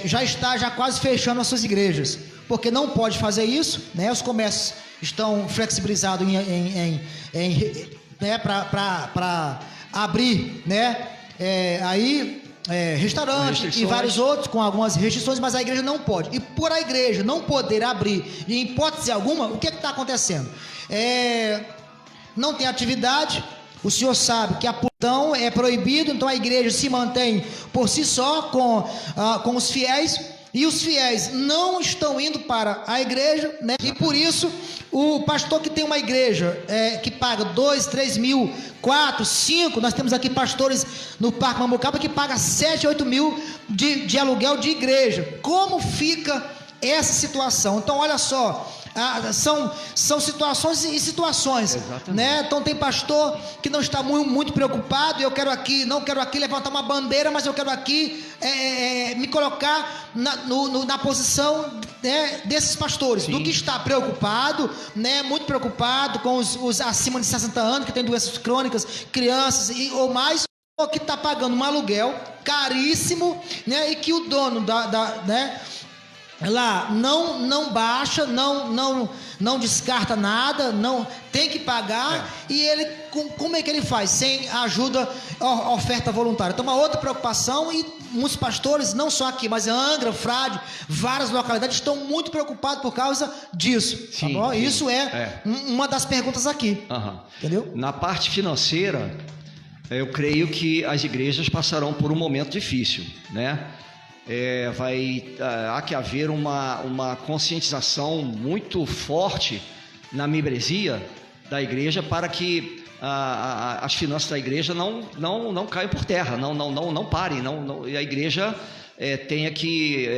Speaker 5: já está quase fechando as suas igrejas, porque não pode fazer isso, né? Os comércios estão flexibilizados para abrir, né? Restaurante e vários outros com algumas restrições, mas a igreja não pode. E por a igreja não poder abrir, em hipótese alguma, o que está acontecendo? Não tem atividade. O senhor sabe que a punição é proibido, então a igreja se mantém por si só com os fiéis, e os fiéis não estão indo para a igreja, né? E por isso o pastor que tem uma igreja que paga 2, 3 mil, 4, 5, nós temos aqui pastores no Parque Mamucaba que paga 7, 8 mil de aluguel de igreja. Como fica essa situação? Então olha só, são situações e situações. Exatamente. Né? Então tem pastor que não está muito preocupado. Não quero aqui levantar uma bandeira, mas eu quero aqui me colocar na posição, né, desses pastores. Sim. Do que está preocupado, né, muito preocupado com os acima de 60 anos que tem doenças crônicas, crianças ou mais, ou que está pagando um aluguel caríssimo, né, e que o dono né, lá não baixa, não descarta nada, não tem que pagar. E ele, como é que ele faz? Sem ajuda, oferta voluntária. Então uma outra preocupação, e muitos pastores, não só aqui, mas em Angra, Frade, várias localidades estão muito preocupados por causa disso. Sim, tá bom? Sim. Isso uma das perguntas aqui. Entendeu?
Speaker 6: Na parte financeira, eu creio que as igrejas passarão por um momento difícil, né? Há que haver uma conscientização muito forte na membresia da igreja para que as finanças da igreja não caiam por terra, não parem, e a igreja tenha que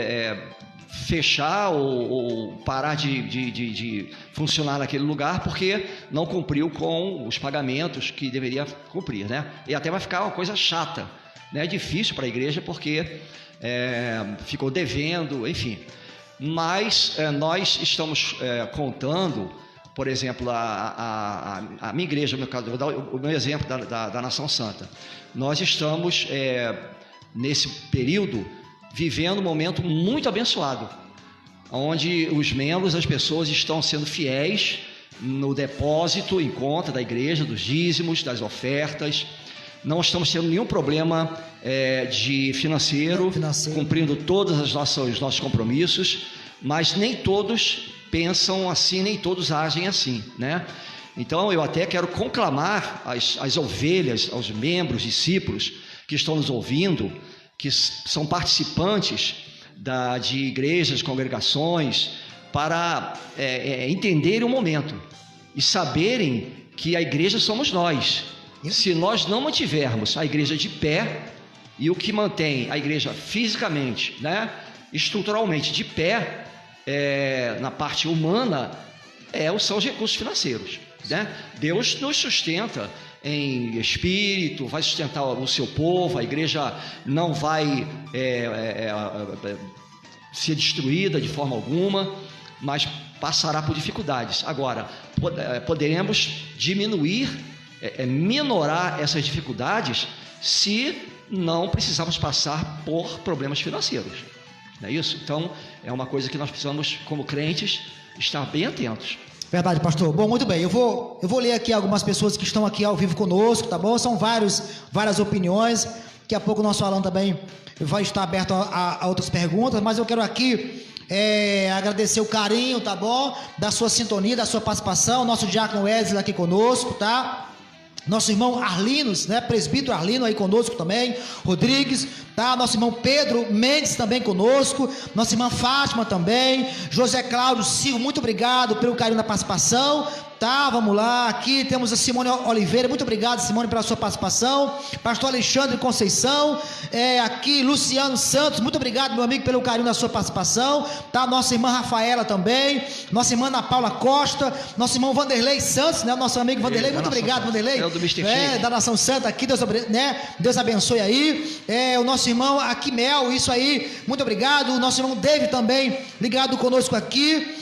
Speaker 6: fechar ou parar de funcionar naquele lugar porque não cumpriu com os pagamentos que deveria cumprir, né? E até vai ficar uma coisa chata, né? É difícil para a igreja porque ficou devendo, enfim. Mas nós estamos contando, por exemplo, a minha igreja, no meu caso, vou dar o meu exemplo da Nação Santa. Nós estamos, nesse período, vivendo um momento muito abençoado, onde os membros, as pessoas estão sendo fiéis no depósito em conta da igreja, dos dízimos, das ofertas. Não estamos tendo nenhum problema de financeiro, cumprindo todos os nossos compromissos, mas nem todos pensam assim, nem todos agem assim, né? Então eu até quero conclamar as ovelhas, aos membros, discípulos que estão nos ouvindo, que são participantes de igrejas, congregações, para entenderem o momento e saberem que a igreja somos nós. Se nós não mantivermos a igreja de pé, e o que mantém a igreja fisicamente, né, estruturalmente de pé, na parte humana, são os recursos financeiros, né? Deus nos sustenta em espírito, vai sustentar o seu povo, a igreja não vai ser destruída de forma alguma, mas passará por dificuldades. Agora, poderemos diminuir, minorar essas dificuldades se não precisarmos passar por problemas financeiros, não é isso? Então, é uma coisa que nós precisamos, como crentes, estar bem atentos.
Speaker 5: Verdade, pastor. Bom, muito bem. Eu vou ler aqui algumas pessoas que estão aqui ao vivo conosco, tá bom? São várias opiniões. Daqui a pouco o nosso Alan também vai estar aberto a outras perguntas, mas eu quero aqui agradecer o carinho, tá bom? Da sua sintonia, da sua participação. Nosso diácono Wesley aqui conosco, tá? Nosso irmão Arlinos, né? Presbítero Arlino aí conosco também, Rodrigues, tá? Nosso irmão Pedro Mendes também conosco, nossa irmã Fátima também, José Cláudio Silva, muito obrigado pelo carinho da participação, tá? Vamos lá, aqui temos a Simone Oliveira, muito obrigado, Simone, pela sua participação, pastor Alexandre Conceição, aqui Luciano Santos, muito obrigado, meu amigo, pelo carinho da sua participação, tá? Nossa irmã Rafaela também, nossa irmã Ana Paula Costa, nosso irmão Vanderlei Santos, né? Nosso amigo Vanderlei, muito obrigado, Vanderlei,
Speaker 6: do Mr. Shake.
Speaker 5: Da Nação Santa aqui, Deus abençoe aí, o nosso irmão Aquimel, isso aí, muito obrigado, o nosso irmão David também, ligado conosco aqui,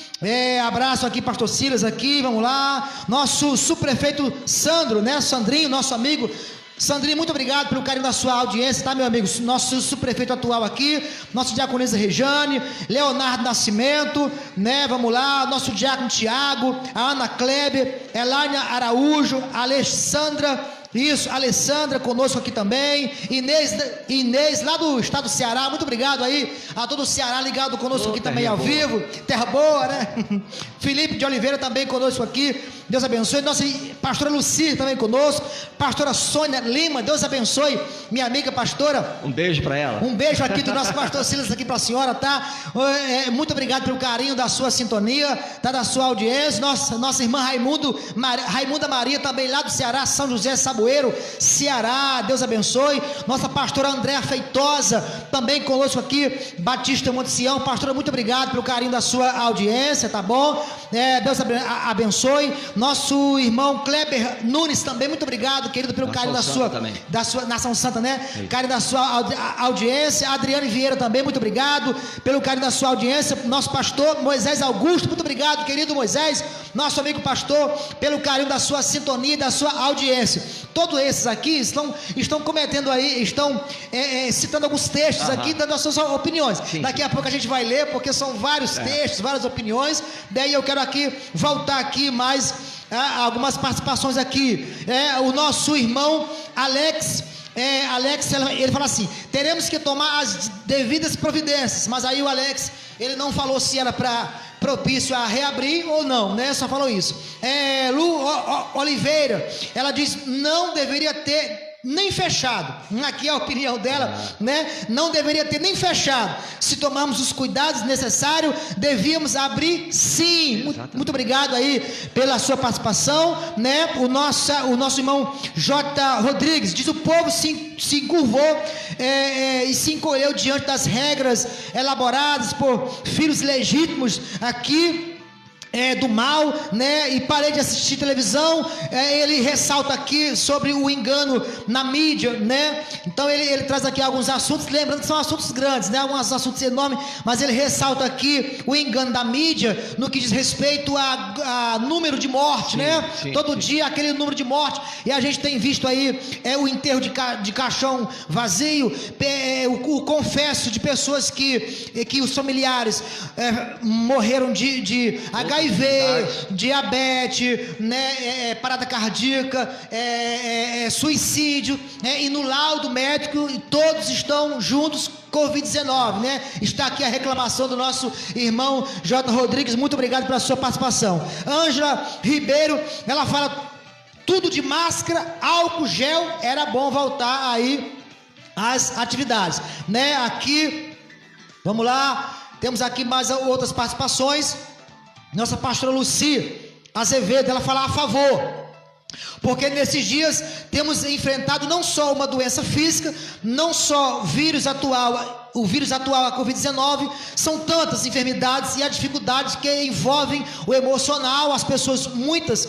Speaker 5: abraço aqui, pastor Silas aqui, vamos lá, nosso subprefeito Sandro, né, Sandrinho, nosso amigo, Sandrinho, muito obrigado pelo carinho da sua audiência, tá, meu amigo? Nosso subprefeito atual aqui, nosso diaconisa Rejane, Leonardo Nascimento, né? Vamos lá, nosso diácono Tiago, a Ana Kleber, Elaine Araújo, Alessandra conosco aqui também, Inês lá do estado do Ceará, muito obrigado aí a todo o Ceará ligado conosco aqui também ao vivo, terra boa, né? Felipe de Oliveira também conosco aqui, Deus abençoe, nossa pastora Lucia também conosco, pastora Sônia Lima, Deus abençoe, minha amiga pastora,
Speaker 6: um beijo para ela,
Speaker 5: um beijo aqui do nosso pastor Silas aqui para a senhora, tá? Muito obrigado pelo carinho da sua sintonia, tá? Da sua audiência, nossa irmã Raimunda Maria também lá do Ceará, São José Saboeiro, Ceará, Deus abençoe, nossa pastora Andréa Feitosa, também conosco aqui, Batista Monte Sião, pastora, muito obrigado pelo carinho da sua audiência, tá bom? Deus abençoe, nosso irmão Kleber Nunes também, muito obrigado, querido, pelo carinho da sua Nação Santa, né? Carinho da sua audiência, Adriane Vieira também, muito obrigado pelo carinho da sua audiência, nosso pastor Moisés Augusto, muito obrigado, querido Moisés, nosso amigo pastor, pelo carinho da sua sintonia e da sua audiência. Todos esses aqui estão cometendo aí, estão citando alguns textos aqui, dando as suas opiniões. Sim. Daqui a pouco a gente vai ler, porque são vários textos, várias opiniões. Daí eu quero aqui voltar aqui mais algumas participações aqui. O nosso irmão Alex, ele fala assim: teremos que tomar as devidas providências. Mas aí o Alex, ele não falou se era propício a reabrir ou não, né? Só falou isso. Lu Oliveira, ela diz: não deveria ter nem fechado. Aqui é a opinião dela, né? Não deveria ter nem fechado. Se tomarmos os cuidados necessários, devíamos abrir sim. Muito obrigado aí pela sua participação, né? O nosso irmão J. Rodrigues diz: o povo se encurvou e se encolheu diante das regras elaboradas por filhos legítimos aqui do mal, né? E parei de assistir televisão. Ele ressalta aqui sobre o engano na mídia, né? Então ele traz aqui alguns assuntos, lembrando que são assuntos grandes, né? Alguns assuntos enormes, mas ele ressalta aqui o engano da mídia no que diz respeito a número de morte, né? Todo dia aquele número de morte, e a gente tem visto aí o enterro de caixão vazio, o confesso de pessoas que os familiares morreram de HIV, diabetes, né, parada cardíaca, suicídio, e no laudo médico todos estão juntos, Covid-19, né? Está aqui a reclamação do nosso irmão J. Rodrigues, muito obrigado pela sua participação. Ângela Ribeiro, ela fala: tudo de máscara, álcool gel, era bom voltar aí às atividades, né? Aqui, vamos lá, temos aqui mais outras participações. Nossa pastora Lucia Azevedo, ela fala a favor, porque nesses dias temos enfrentado não só uma doença física, não só vírus atual o vírus atual, a Covid-19, são tantas enfermidades e as dificuldades que envolvem o emocional, as pessoas, muitas,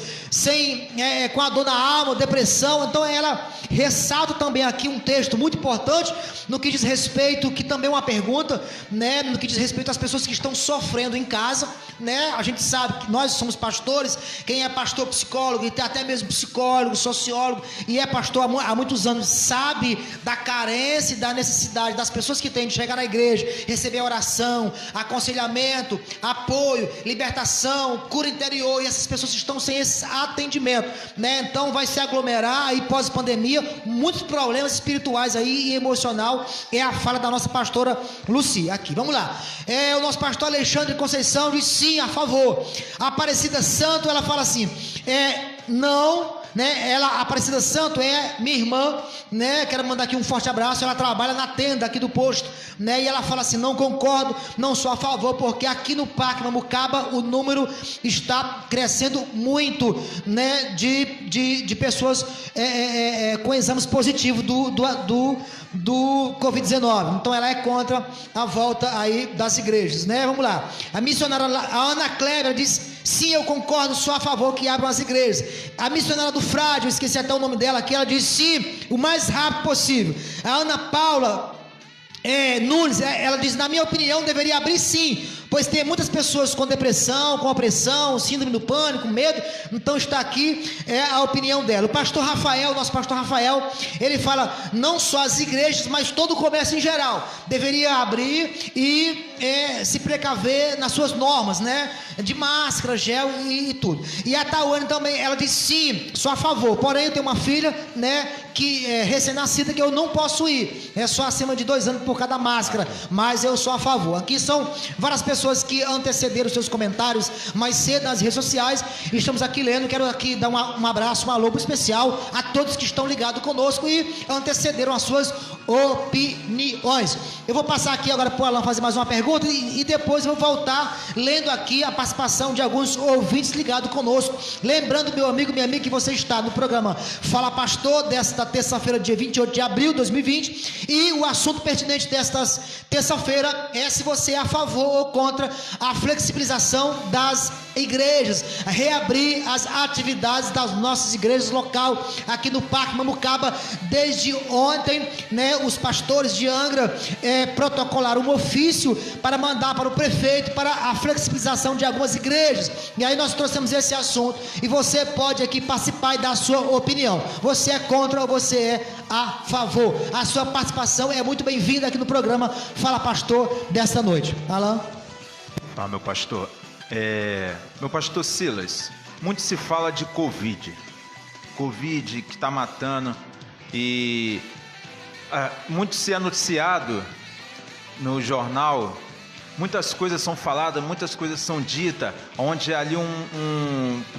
Speaker 5: com a dor na alma, depressão. Então ela ressalta também aqui um texto muito importante no que diz respeito, que também é uma pergunta, né, no que diz respeito às pessoas que estão sofrendo em casa, né? A gente sabe que nós somos pastores, quem é pastor psicólogo, e tem até mesmo psicólogo, sociólogo, e é pastor há muitos anos, sabe da carência e da necessidade das pessoas que têm de chegar na igreja, receber oração, aconselhamento, apoio, libertação, cura interior, e essas pessoas estão sem esse atendimento, né? Então vai se aglomerar aí pós-pandemia, muitos problemas espirituais aí e emocional. É a fala da nossa pastora Luci. Aqui, vamos lá. O nosso pastor Alexandre Conceição diz sim, a favor. A Aparecida Santo, ela fala assim, não, né? A Aparecida Santo é minha irmã, né? Quero mandar aqui um forte abraço. Ela trabalha na tenda aqui do posto, né? E ela fala assim, não concordo, não sou a favor, porque aqui no Parque Mamucaba o número está crescendo muito, né? De pessoas com exames positivos do Covid-19. Então ela é contra a volta aí das igrejas, né? Vamos lá. A missionária, a Ana Cléber, diz sim, eu concordo, sou a favor que abram as igrejas. A missionária do Frade, eu esqueci até o nome dela aqui, ela diz sim, o mais rápido possível. A Ana Paula Nunes, ela diz, na minha opinião deveria abrir sim, pois tem muitas pessoas com depressão, com opressão, síndrome do pânico, medo. Então está aqui a opinião dela. O pastor Rafael, nosso pastor Rafael, ele fala, não só as igrejas, mas todo o comércio em geral deveria abrir e se precaver nas suas normas, né? De máscara, gel e tudo. E a Tawane também, ela diz sim, sou a favor, porém eu tenho uma filha, né, que é recém-nascida, que eu não posso ir, é só acima de 2 anos por cada máscara, mas eu sou a favor. Aqui são várias pessoas que antecederam seus comentários mais cedo nas redes sociais, e estamos aqui lendo. Quero aqui dar um abraço, um alô especial a todos que estão ligados conosco e antecederam as suas opiniões. Eu vou passar aqui agora para o Alan fazer mais uma pergunta e depois eu vou voltar lendo aqui a participação de alguns ouvintes ligados conosco. Lembrando, meu amigo, minha amiga, que você está no programa Fala Pastor, desta terça-feira, dia 28 de abril de 2020, e o assunto pertinente desta terça-feira é se você é a favor ou contra a flexibilização das igrejas, reabrir as atividades das nossas igrejas local aqui no Parque Mamucaba. Desde ontem, né, os pastores de Angra protocolaram um ofício para mandar para o prefeito para a flexibilização de algumas igrejas, e aí nós trouxemos esse assunto, e você pode aqui participar e dar a sua opinião. Você é contra ou você é a favor? A sua participação é muito bem-vinda aqui no programa Fala Pastor desta noite. Alan?
Speaker 7: Meu pastor. Meu pastor Silas, muito se fala de Covid que está matando, e muito se é anunciado no jornal, muitas coisas são faladas, muitas coisas são ditas, onde ali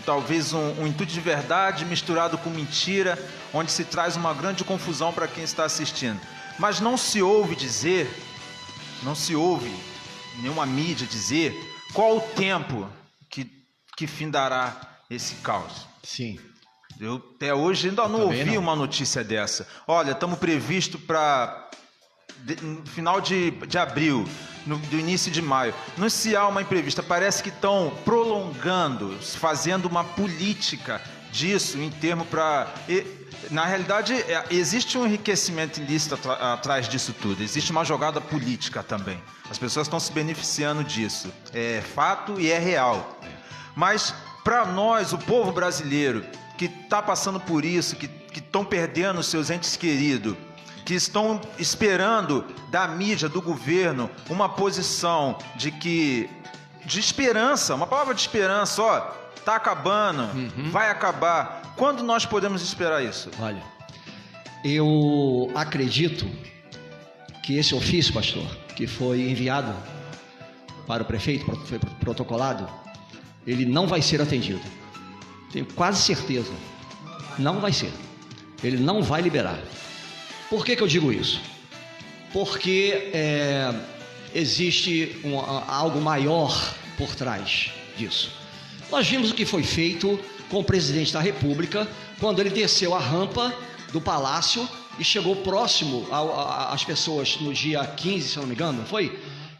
Speaker 7: talvez um intuito de verdade misturado com mentira, onde se traz uma grande confusão para quem está assistindo. Mas não se ouve nenhuma mídia dizer qual o tempo que findará esse caos.
Speaker 6: Sim.
Speaker 7: Eu até hoje ainda não ouvi uma notícia dessa. Olha, estamos previsto para no final de abril, do início de maio. Não se há uma imprevista. Parece que estão prolongando, fazendo uma política disso em termos para... Na realidade, existe um enriquecimento ilícito atrás disso tudo. Existe uma jogada política também. As pessoas estão se beneficiando disso. É fato e é real. Mas para nós, o povo brasileiro, que está passando por isso, que estão perdendo seus entes queridos, que estão esperando da mídia, do governo, uma posição de esperança, uma palavra de esperança, está acabando, vai acabar. Quando nós podemos esperar isso?
Speaker 6: Olha, eu acredito que esse ofício, pastor, que foi enviado para o prefeito, foi protocolado, ele não vai ser atendido. Tenho quase certeza. Não vai ser. Ele não vai liberar. Por que eu digo isso? Porque existe algo maior por trás disso. Nós vimos o que foi feito com o presidente da República quando ele desceu a rampa do palácio e chegou próximo às pessoas no dia 15, se eu não me engano, não foi?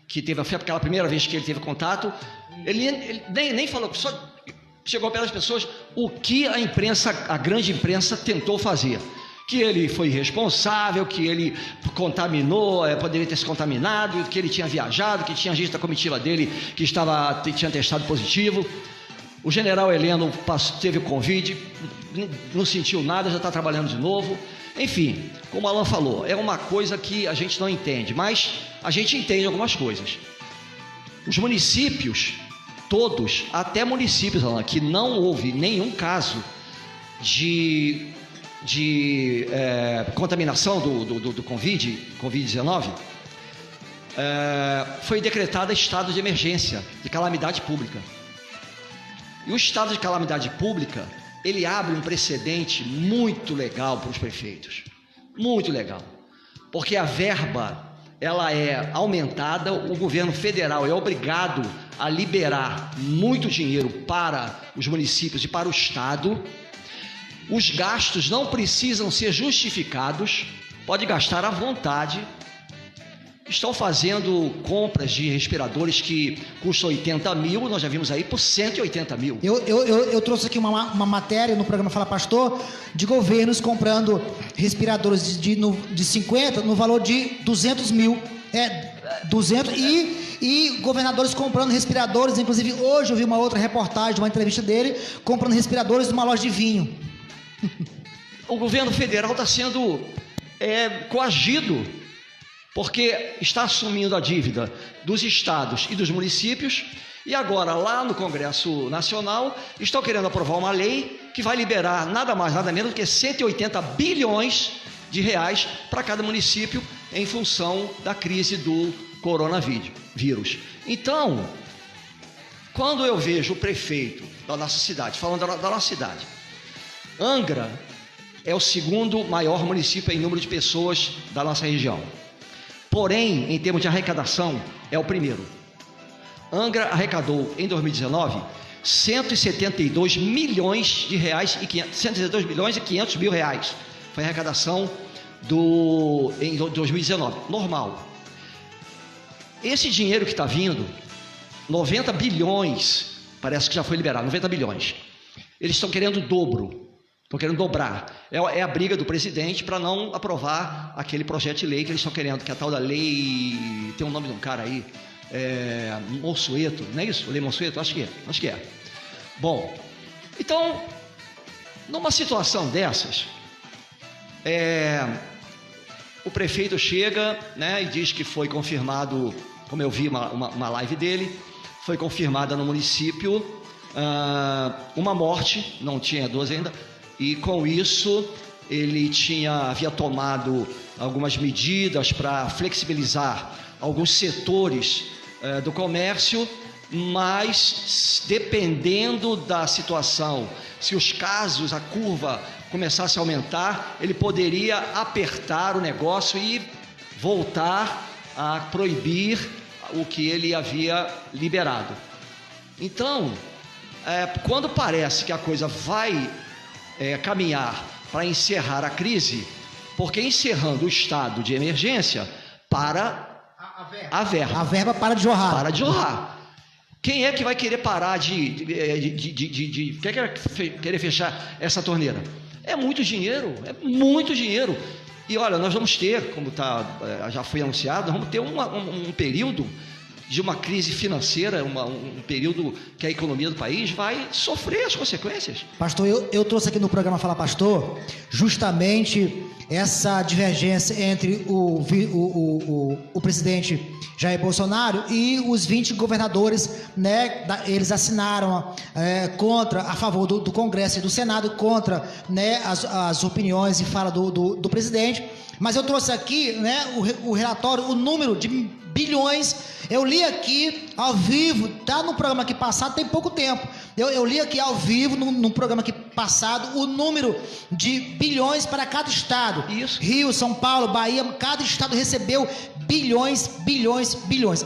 Speaker 6: Que teve aquela primeira vez que ele teve contato. Ele nem falou, só chegou pelas pessoas o que a grande imprensa tentou fazer. Que ele foi irresponsável, que ele contaminou, poderia ter se contaminado, que ele tinha viajado, que tinha gente da comitiva dele que tinha testado positivo. O general Heleno teve o Covid, não sentiu nada, já está trabalhando de novo. Enfim, como o Alan falou, é uma coisa que a gente não entende, mas a gente entende algumas coisas. Os municípios, todos, até municípios, Alan, que não houve nenhum caso de contaminação do Covid-19, foi decretada estado de emergência, de calamidade pública. E o estado de calamidade pública, ele abre um precedente muito legal para os prefeitos, muito legal, porque a verba, ela é aumentada, o governo federal é obrigado a liberar muito dinheiro para os municípios e para o estado. Os gastos não precisam ser justificados, pode gastar à vontade. Estão fazendo compras de respiradores que custam 80 mil, nós já vimos aí, por 180 mil.
Speaker 5: Eu trouxe aqui uma matéria no programa Fala Pastor, de governos comprando respiradores de 50 no valor de 200 mil. 200 e governadores comprando respiradores. Inclusive, hoje eu vi uma outra reportagem, uma entrevista dele, comprando respiradores numa loja de vinho.
Speaker 6: O governo federal está sendo coagido, porque está assumindo a dívida dos estados e dos municípios, e agora lá no Congresso Nacional estão querendo aprovar uma lei que vai liberar nada mais, nada menos do que 180 bilhões de reais para cada município em função da crise do coronavírus. Então, quando eu vejo o prefeito da nossa cidade, falando da nossa cidade, Angra é o segundo maior município em número de pessoas da nossa região. Porém, em termos de arrecadação, é o primeiro. Angra arrecadou em 2019 172 milhões de reais 172 milhões e 500 mil reais. Foi a arrecadação em 2019, normal. Esse dinheiro que está vindo, 90 bilhões, parece que já foi liberado, 90 bilhões. Eles estão querendo o dobro. Estão querendo dobrar. É a briga do presidente para não aprovar aquele projeto de lei que eles estão querendo, que é a tal da lei... Tem um nome de um cara aí, Monsueto, não é isso? Lei Monsueto? Acho que é. Bom, então, numa situação dessas, o prefeito chega, né, e diz que foi confirmado, como eu vi uma live dele, foi confirmada no município uma morte, não tinha 12 ainda, e com isso ele havia tomado algumas medidas para flexibilizar alguns setores do comércio, mas dependendo da situação, se os casos, a curva começasse a aumentar, ele poderia apertar o negócio e voltar a proibir o que ele havia liberado. Então, quando parece que a coisa vai caminhar para encerrar a crise, porque encerrando o estado de emergência, para a verba.
Speaker 5: A verba para de jorrar.
Speaker 6: Para de jorrar. Quem é que vai querer parar querer fechar essa torneira? É muito dinheiro, E olha, nós vamos ter, como já foi anunciado, nós vamos ter um período de uma crise financeira, um período que a economia do país vai sofrer as consequências.
Speaker 5: Pastor, eu trouxe aqui no programa Fala Pastor justamente essa divergência entre o presidente Jair Bolsonaro e os 20 governadores, né? Eles assinaram a favor do Congresso e do Senado, contra, né, as opiniões e fala do presidente. Mas eu trouxe aqui, né, o relatório, o número de bilhões. Eu li aqui ao vivo, tá no programa aqui passado, tem pouco tempo. Eu li aqui ao vivo, no programa aqui passado, o número de bilhões para cada estado.
Speaker 6: Isso.
Speaker 5: Rio, São Paulo, Bahia, cada estado recebeu bilhões.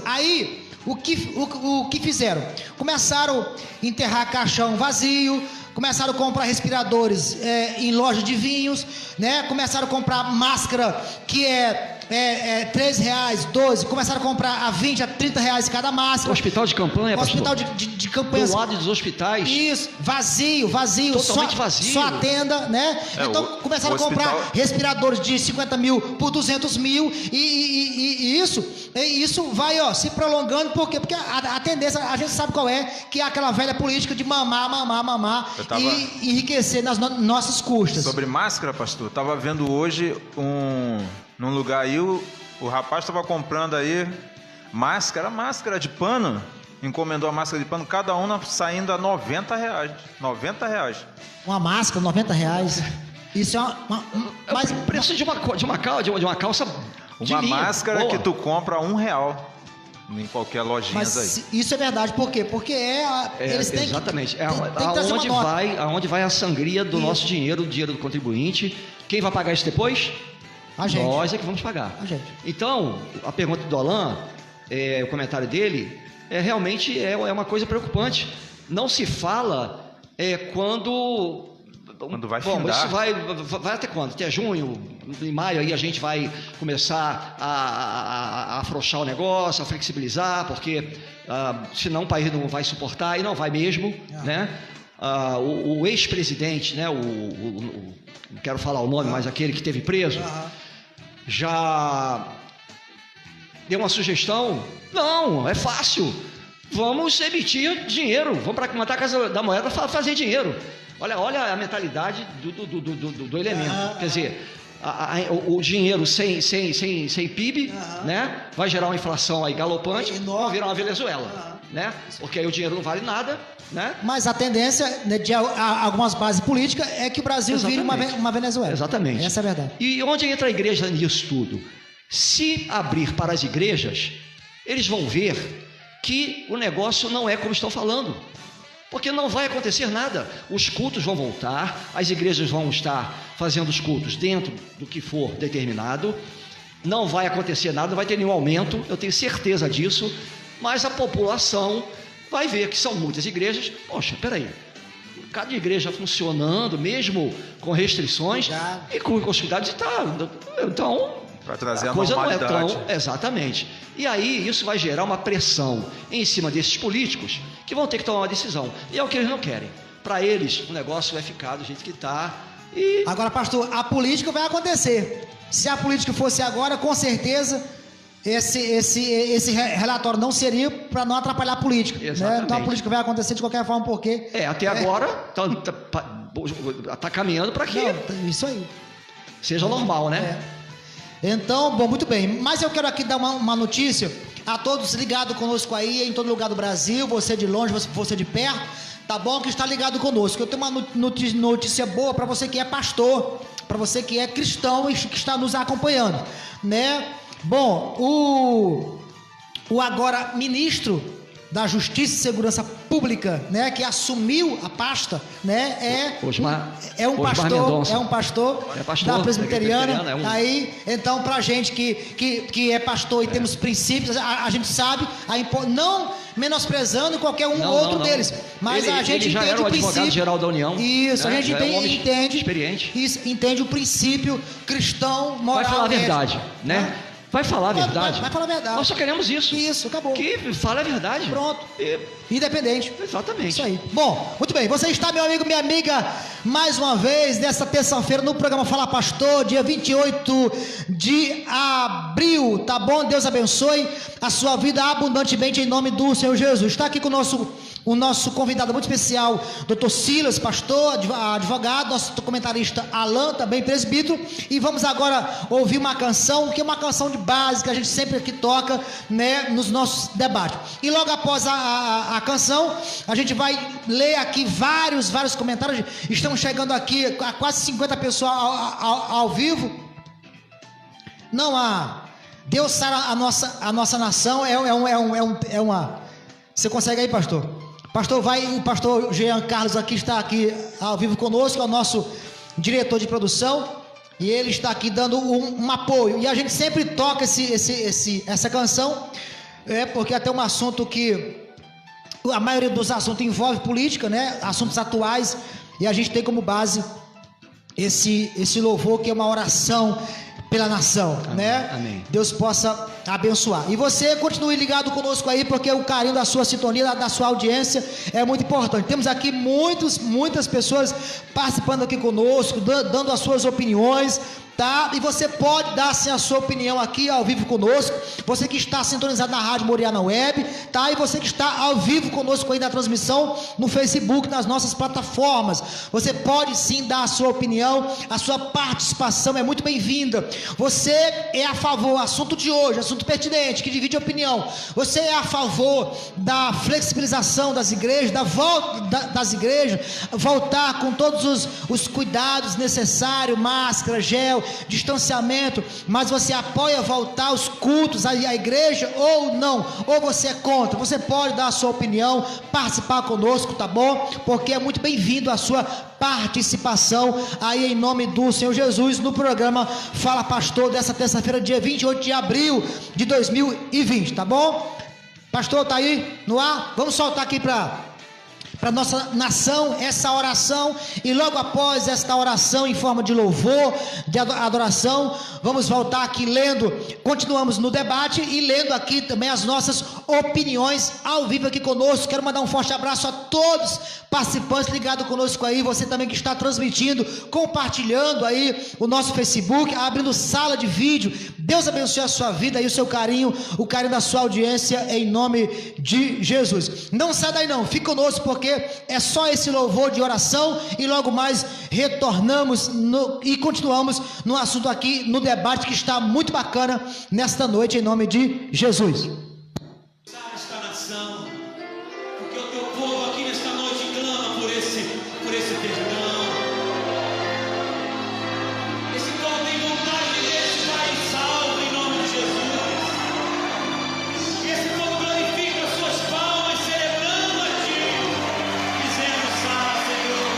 Speaker 5: Aí, o que fizeram? Começaram a enterrar caixão vazio, começaram a comprar respiradores em lojas de vinhos, né? Começaram a comprar máscara que é R$13, 12, começaram a comprar a 20, a 30 reais cada máscara.
Speaker 6: Hospital de campanha,
Speaker 5: hospital de campanha.
Speaker 6: Do lado dos hospitais.
Speaker 5: Isso, vazio.
Speaker 6: Totalmente vazio.
Speaker 5: Só a tenda, né? Então começaram a comprar respiradores de 50 mil por 200 mil e isso vai, se prolongando. Por quê? Porque a tendência, a gente sabe qual é, que é aquela velha política de mamar e enriquecer nas nossas custas.
Speaker 7: Sobre máscara, pastor, estava vendo hoje num lugar aí, o rapaz estava comprando aí máscara de pano, encomendou a máscara de pano, cada uma saindo a R$90. R$90.
Speaker 5: Uma máscara, R$90. Isso é
Speaker 6: mas o preço de uma calça de
Speaker 7: uma
Speaker 6: linha,
Speaker 7: máscara
Speaker 6: boa.
Speaker 7: que tu compra R$1 em qualquer lojinha aí.
Speaker 5: Isso é verdade, por quê? Porque eles têm
Speaker 6: exatamente.
Speaker 5: tem que trazer uma nota.
Speaker 6: Aonde vai a sangria do nosso dinheiro, do dinheiro do contribuinte. Quem vai pagar isso depois?
Speaker 5: A gente.
Speaker 6: Nós é que vamos pagar.
Speaker 5: A gente.
Speaker 6: Então, a pergunta do Alain, o comentário dele, realmente é uma coisa preocupante. Não se fala quando
Speaker 7: vai findar.
Speaker 6: Isso vai até quando? Até junho, em maio, aí a gente vai começar a afrouxar o negócio, a flexibilizar, porque senão o país não vai suportar, e não vai mesmo, né? O ex-presidente, né? Não quero falar o nome, mas aquele que esteve preso, já deu uma sugestão. Não, é fácil. Vamos emitir dinheiro, vamos para matar a Casa da Moeda fazer dinheiro. Olha a mentalidade do elemento. Quer dizer, o dinheiro sem PIB, né? Vai gerar uma inflação aí galopante, vai virar uma Venezuela, né? Porque aí o dinheiro não vale nada, né?
Speaker 5: Mas a tendência de algumas bases políticas é que o Brasil vire uma Venezuela.
Speaker 6: Exatamente.
Speaker 5: Essa é a verdade.
Speaker 6: E onde entra a igreja nisso tudo? Se abrir para as igrejas, eles vão ver que o negócio não é como estão falando. Porque não vai acontecer nada. Os cultos vão voltar, as igrejas vão estar fazendo os cultos dentro do que for determinado, não vai acontecer nada, não vai ter nenhum aumento, eu tenho certeza disso, mas a população vai ver que são muitas igrejas. Poxa, peraí, cada igreja funcionando, mesmo com restrições e com os cuidados, então
Speaker 7: para trazer a
Speaker 6: coisa
Speaker 7: normalidade.
Speaker 6: Não é tão exatamente. E aí isso vai gerar uma pressão em cima desses políticos que vão ter que tomar uma decisão. E é o que eles não querem. Para eles, o negócio vai ficar do jeito que está.
Speaker 5: Agora, pastor, a política vai acontecer. Se a política fosse agora, com certeza esse relatório não seria para não atrapalhar a política. Né? Então a política vai acontecer de qualquer forma, porque...
Speaker 6: até agora tá caminhando para que
Speaker 5: isso aí
Speaker 6: seja normal, né?
Speaker 5: Então, bom, muito bem. Mas eu quero aqui dar uma notícia a todos ligados conosco aí, em todo lugar do Brasil, você de longe, você de perto, tá bom? Que está ligado conosco. Eu tenho uma notícia boa para você que é pastor, para você que é cristão e que está nos acompanhando, né? Bom, o agora ministro da Justiça e Segurança Pública, né, que assumiu a pasta, né, é um pastor da Presbiteriana. Aí, então, pra gente que é pastor e temos princípios, a gente sabe, não menosprezando qualquer outro deles, mas a gente
Speaker 6: já
Speaker 5: entende
Speaker 6: era o advogado geral da União.
Speaker 5: Isso, né? A gente entende
Speaker 6: experiente.
Speaker 5: Isso, entende o princípio cristão, moral.
Speaker 6: Vai falar a verdade, né? Vai falar a verdade.
Speaker 5: Vai falar a verdade.
Speaker 6: Nós só queremos isso.
Speaker 5: Isso, acabou.
Speaker 6: Que fale a verdade.
Speaker 5: Pronto. Independente.
Speaker 6: Exatamente.
Speaker 5: Isso aí. Bom, muito bem. Você está, meu amigo, minha amiga, mais uma vez, nesta terça-feira, no programa Fala Pastor, dia 28 de abril. Tá bom? Deus abençoe a sua vida abundantemente em nome do Senhor Jesus. Está aqui com o nosso convidado muito especial, Dr. Silas, pastor, advogado, nosso comentarista Alain, também presbítero, e vamos agora ouvir uma canção, que é uma canção de base, que a gente sempre aqui toca, né, nos nossos debates. E logo após a canção, a gente vai ler aqui vários comentários. Estamos chegando aqui a quase 50 pessoas ao vivo. Não há... Deus sara a nossa nação, é uma... Você consegue aí, pastor? O pastor Jean Carlos aqui está aqui ao vivo conosco, é o nosso diretor de produção, e ele está aqui dando um apoio, e a gente sempre toca essa canção, porque até um assunto que a maioria dos assuntos envolve política, né? Assuntos atuais, E a gente tem como base esse louvor, que é uma oração pela nação,
Speaker 6: Amém,
Speaker 5: né?
Speaker 6: amém.
Speaker 5: Deus possa abençoar. E você continue ligado conosco aí, porque o carinho da sua sintonia, da sua audiência é muito importante. Temos aqui muitas pessoas participando aqui conosco, dando as suas opiniões, tá? E você pode dar assim a sua opinião aqui ao vivo conosco. Você que está sintonizado na Rádio Moriá na web, tá? E você que está ao vivo conosco aí na transmissão no Facebook, nas nossas plataformas. Você pode sim dar a sua opinião, a sua participação é muito bem-vinda. Você é a favor, assunto de hoje, assunto pertinente, que divide opinião. Você é a favor da flexibilização das igrejas, da volta das igrejas, voltar com todos os cuidados necessários, máscara, gel, distanciamento, mas você apoia voltar os cultos à igreja ou não? Ou você é contra? Você pode dar a sua opinião, participar conosco, tá bom? Porque é muito bem-vindo a sua participação aí em nome do Senhor Jesus no programa Fala Pastor dessa terça-feira, dia 28 de abril de 2020, tá bom? Pastor, tá aí no ar? Vamos soltar aqui para nossa nação essa oração, e logo após esta oração em forma de louvor, de adoração, vamos voltar aqui continuamos no debate e lendo aqui também as nossas opiniões ao vivo aqui conosco. Quero mandar um forte abraço a todos participantes ligados conosco aí, você também que está transmitindo, compartilhando aí o nosso Facebook, abrindo sala de vídeo. Deus abençoe a sua vida e o seu carinho, o carinho da sua audiência em nome de Jesus. Não sai daí não, fique conosco, porque é só esse louvor de oração e logo mais retornamos e continuamos no assunto aqui, no debate que está muito bacana nesta noite, em nome de Jesus.
Speaker 3: Esta nação, porque o teu povo aqui nesta noite clama por esse perdão. Esse povo tem vontade de ver esse país salvo em nome de Jesus. Esse povo glorifica as suas palmas, celebrando a Ti, dizendo: salve, Senhor.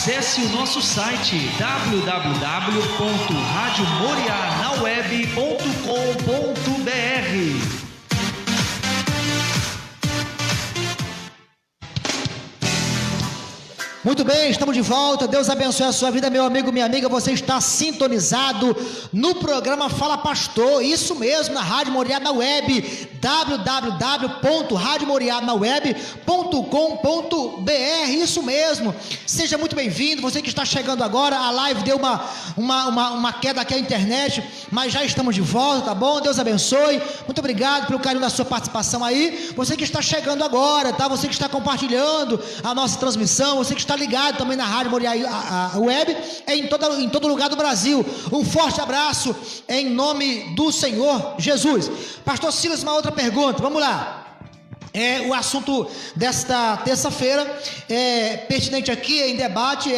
Speaker 3: acesse o nosso site www.radiomorianaweb.com.br.
Speaker 5: Muito bem, estamos de volta. Deus abençoe a sua vida, meu amigo, minha amiga. Você está sintonizado no programa Fala Pastor. Isso mesmo, na Rádio Moriá na web, www.radiomorianaweb.com.br. Isso mesmo. Seja muito bem-vindo. Você que está chegando agora, a live deu uma queda aqui à internet, mas já estamos de volta, tá bom? Deus abençoe. Muito obrigado pelo carinho da sua participação aí. Você que está chegando agora, tá? Você que está compartilhando a nossa transmissão, você que está ligado também na Rádio Moriá Web, em todo lugar do Brasil. Um forte abraço em nome do Senhor Jesus. Pastor Silas, uma outra pergunta, vamos lá. O assunto desta terça-feira, pertinente aqui em debate,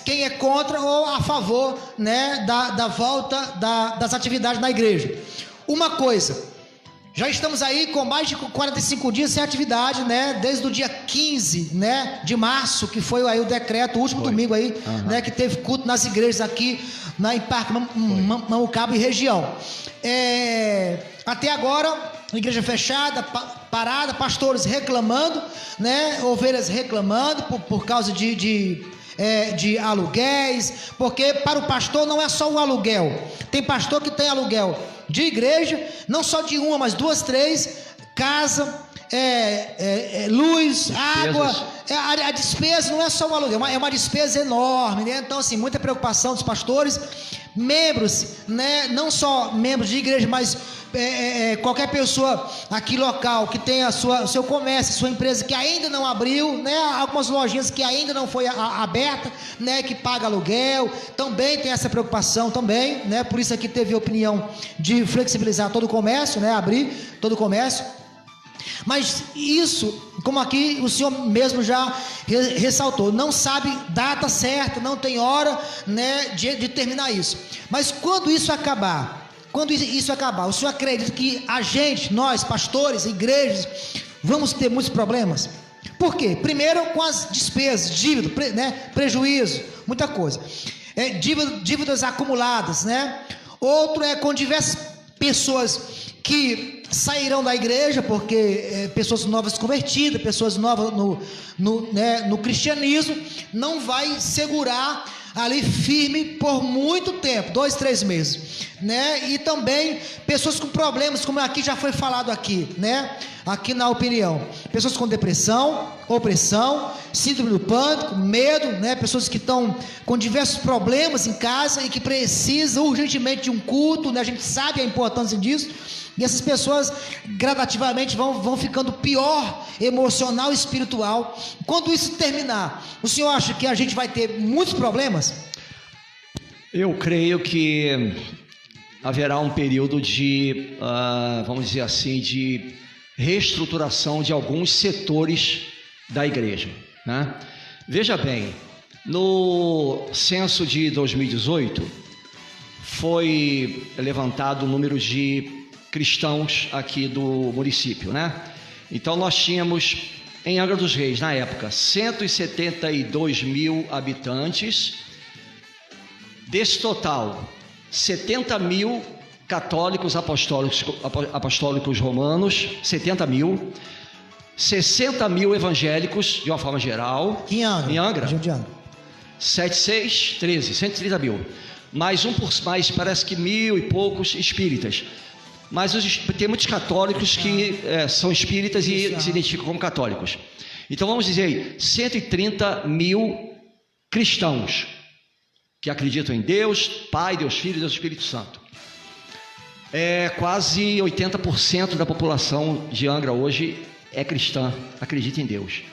Speaker 5: quem é contra ou a favor, né, da volta das atividades na igreja. Uma coisa, já estamos aí com mais de 45 dias sem atividade, né? Desde o dia 15, né, de março, que foi aí o decreto, o último domingo aí, né, que teve culto nas igrejas aqui em Parque Mambucaba e região. Até agora, igreja fechada, parada, pastores reclamando, né? Ovelhas reclamando por causa de aluguéis, porque para o pastor não é só o aluguel. Tem pastor que tem aluguel de igreja, não só de uma, mas duas, três, casa, luz, água, a despesa não é só o aluguel, é uma despesa enorme, né? Então, assim, muita preocupação dos pastores, membros, né? Não só membros de igreja, mas qualquer pessoa aqui local que tenha o seu comércio, sua empresa que ainda não abriu, né? Algumas lojinhas que ainda não foi aberta, né? Que paga aluguel, também tem essa preocupação também, né? Por isso aqui teve a opinião de flexibilizar todo o comércio, né? Abrir todo o comércio. Mas isso, como aqui o senhor mesmo já ressaltou, não sabe data certa, não tem hora, né, de terminar isso. Mas quando isso acabar, o senhor acredita que a gente, nós, pastores, igrejas, vamos ter muitos problemas? Por quê? Primeiro com as despesas, dívida, né, prejuízo, muita coisa. Dívidas acumuladas, né? Outro com diversas pessoas que sairão da igreja, porque pessoas novas convertidas, pessoas novas no cristianismo, não vai segurar ali firme por muito tempo, 2, 3 meses, né? E também pessoas com problemas, como aqui já foi falado aqui, né? Aqui na opinião, pessoas com depressão, opressão, síndrome do pânico, medo, né? Pessoas que estão com diversos problemas em casa e que precisam urgentemente de um culto, né? A gente sabe a importância disso. E essas pessoas gradativamente vão ficando pior emocional e espiritual. Quando isso terminar, o senhor acha que a gente vai ter muitos problemas?
Speaker 6: Eu creio que haverá um período de, vamos dizer assim, de reestruturação de alguns setores da igreja, né? Veja bem, no censo de 2018 foi levantado o número de cristãos aqui do município, né? Então nós tínhamos em Angra dos Reis, na época, 172 mil habitantes. Desse total, 70 mil católicos apostólicos romanos, 70 mil, 60 mil evangélicos, de uma forma geral.
Speaker 5: Em Angra?
Speaker 6: 130 mil. Mais parece que 1.000 e poucos espíritas. Mas tem muitos católicos que são espíritas e se identificam como católicos. Então vamos dizer aí, 130 mil cristãos que acreditam em Deus, Pai, Deus Filho e Deus Espírito Santo. Quase 80% da população de Angra hoje é cristã, acredita em Deus.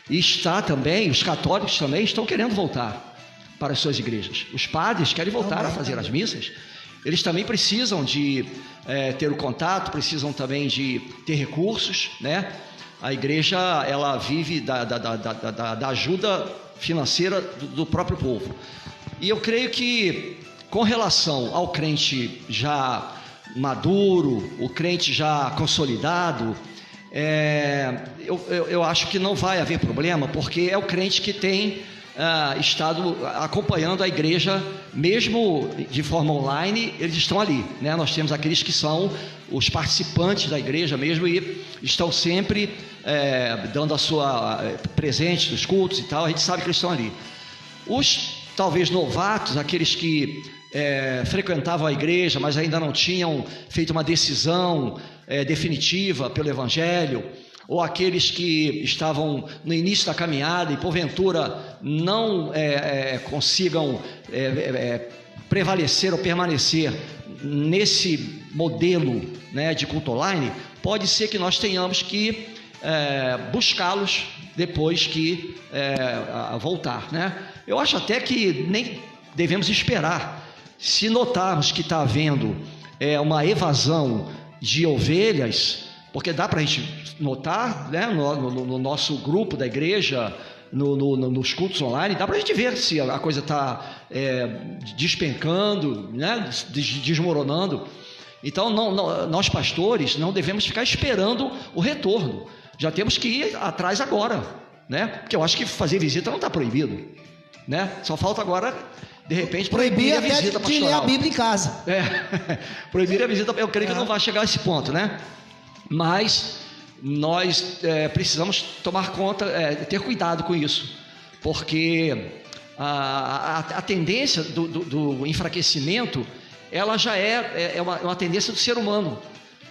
Speaker 6: E os católicos também estão querendo voltar para as suas igrejas. Os padres querem voltar a fazer as missas. Eles também precisam de ter o contato, precisam também de ter recursos, né? A igreja, ela vive da ajuda financeira do próprio povo. E eu creio que, com relação ao crente já maduro, o crente já consolidado, eu acho que não vai haver problema, porque é o crente que tem estado acompanhando a igreja, mesmo de forma online, eles estão ali, né? Nós temos aqueles que são os participantes da igreja mesmo e estão sempre dando a sua presente nos cultos e tal, a gente sabe que eles estão ali. Os talvez novatos, aqueles que frequentavam a igreja, mas ainda não tinham feito uma decisão definitiva pelo Evangelho, ou aqueles que estavam no início da caminhada e porventura não consigam prevalecer ou permanecer nesse modelo, né, de culto online, pode ser que nós tenhamos que buscá-los depois que voltar, né? Eu acho até que nem devemos esperar. Se notarmos que está havendo uma evasão de ovelhas, porque dá para a gente notar, né, no nosso grupo da igreja, nos cultos online, dá para a gente ver se a coisa está despencando, né, desmoronando. Então, nós pastores não devemos ficar esperando o retorno, já temos que ir atrás agora, né? Porque eu acho que fazer visita não está proibido, né? Só falta agora, de repente, proibir a visita pastoral.
Speaker 5: De ler a Bíblia em casa.
Speaker 6: Proibir a visita, eu creio que não vai chegar a esse ponto, né? Mas nós precisamos tomar conta, ter cuidado com isso, porque a tendência do enfraquecimento, ela já é uma tendência do ser humano,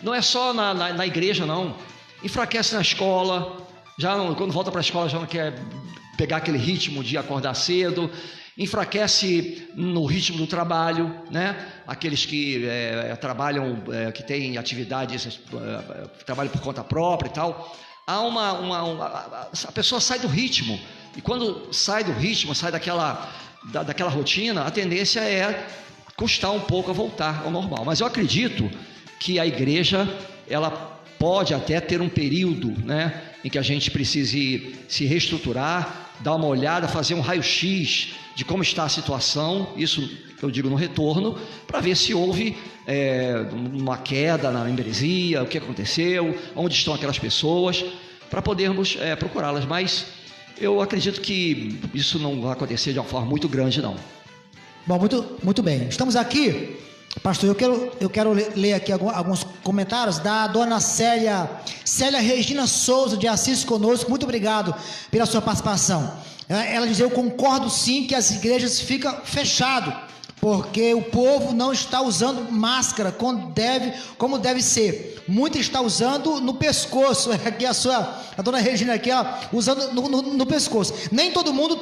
Speaker 6: não é só na igreja, não. Enfraquece na escola, quando volta para a escola já não quer pegar aquele ritmo de acordar cedo, enfraquece no ritmo do trabalho, né? Aqueles que trabalham, que têm atividades, trabalham por conta própria e tal. A pessoa sai do ritmo, e quando sai do ritmo, sai daquela rotina, a tendência é custar um pouco a voltar ao normal. Mas eu acredito que a igreja, ela pode até ter um período, né, em que a gente precise se reestruturar, dar uma olhada, fazer um raio-x de como está a situação, isso eu digo no retorno, para ver se houve uma queda na membresia, o que aconteceu, onde estão aquelas pessoas, para podermos procurá-las. Mas eu acredito que isso não vai acontecer de uma forma muito grande, não.
Speaker 5: Bom, muito bem. Estamos aqui, pastor, eu quero ler aqui alguns comentários da dona Célia Regina Souza de Assis conosco. Muito obrigado pela sua participação. Ela diz: eu concordo sim que as igrejas ficam fechadas, porque o povo não está usando máscara como deve ser. Muito está usando no pescoço. Aqui a dona Regina aqui, ela usando no pescoço. Nem todo mundo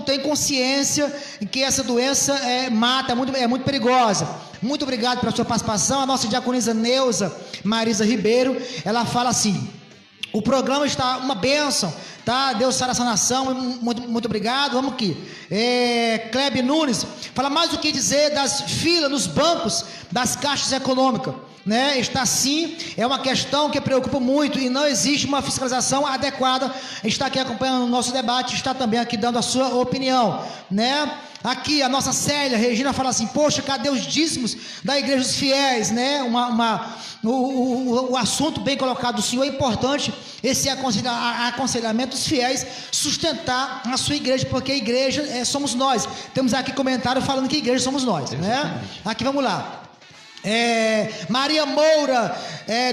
Speaker 5: tem consciência que essa doença mata, é muito perigosa. Muito obrigado pela sua participação. A nossa diaconisa Neuza Marisa Ribeiro, ela fala assim: o programa está uma bênção, tá? Deus sará essa nação. Muito obrigado. Vamos aqui. Klebe Nunes fala: mais o que dizer das filas nos bancos das caixas econômicas, né? Está sim, é uma questão que preocupa muito e não existe uma fiscalização adequada. Está aqui acompanhando o nosso debate, está também aqui dando a sua opinião, né? Aqui a nossa Célia Regina fala assim: poxa, cadê os dízimos da igreja dos fiéis, né? O assunto bem colocado do senhor é importante, esse aconselhamento dos fiéis, sustentar a sua igreja, porque a igreja somos nós. Temos aqui comentário falando que a igreja somos nós, né? Aqui vamos lá. Maria Moura,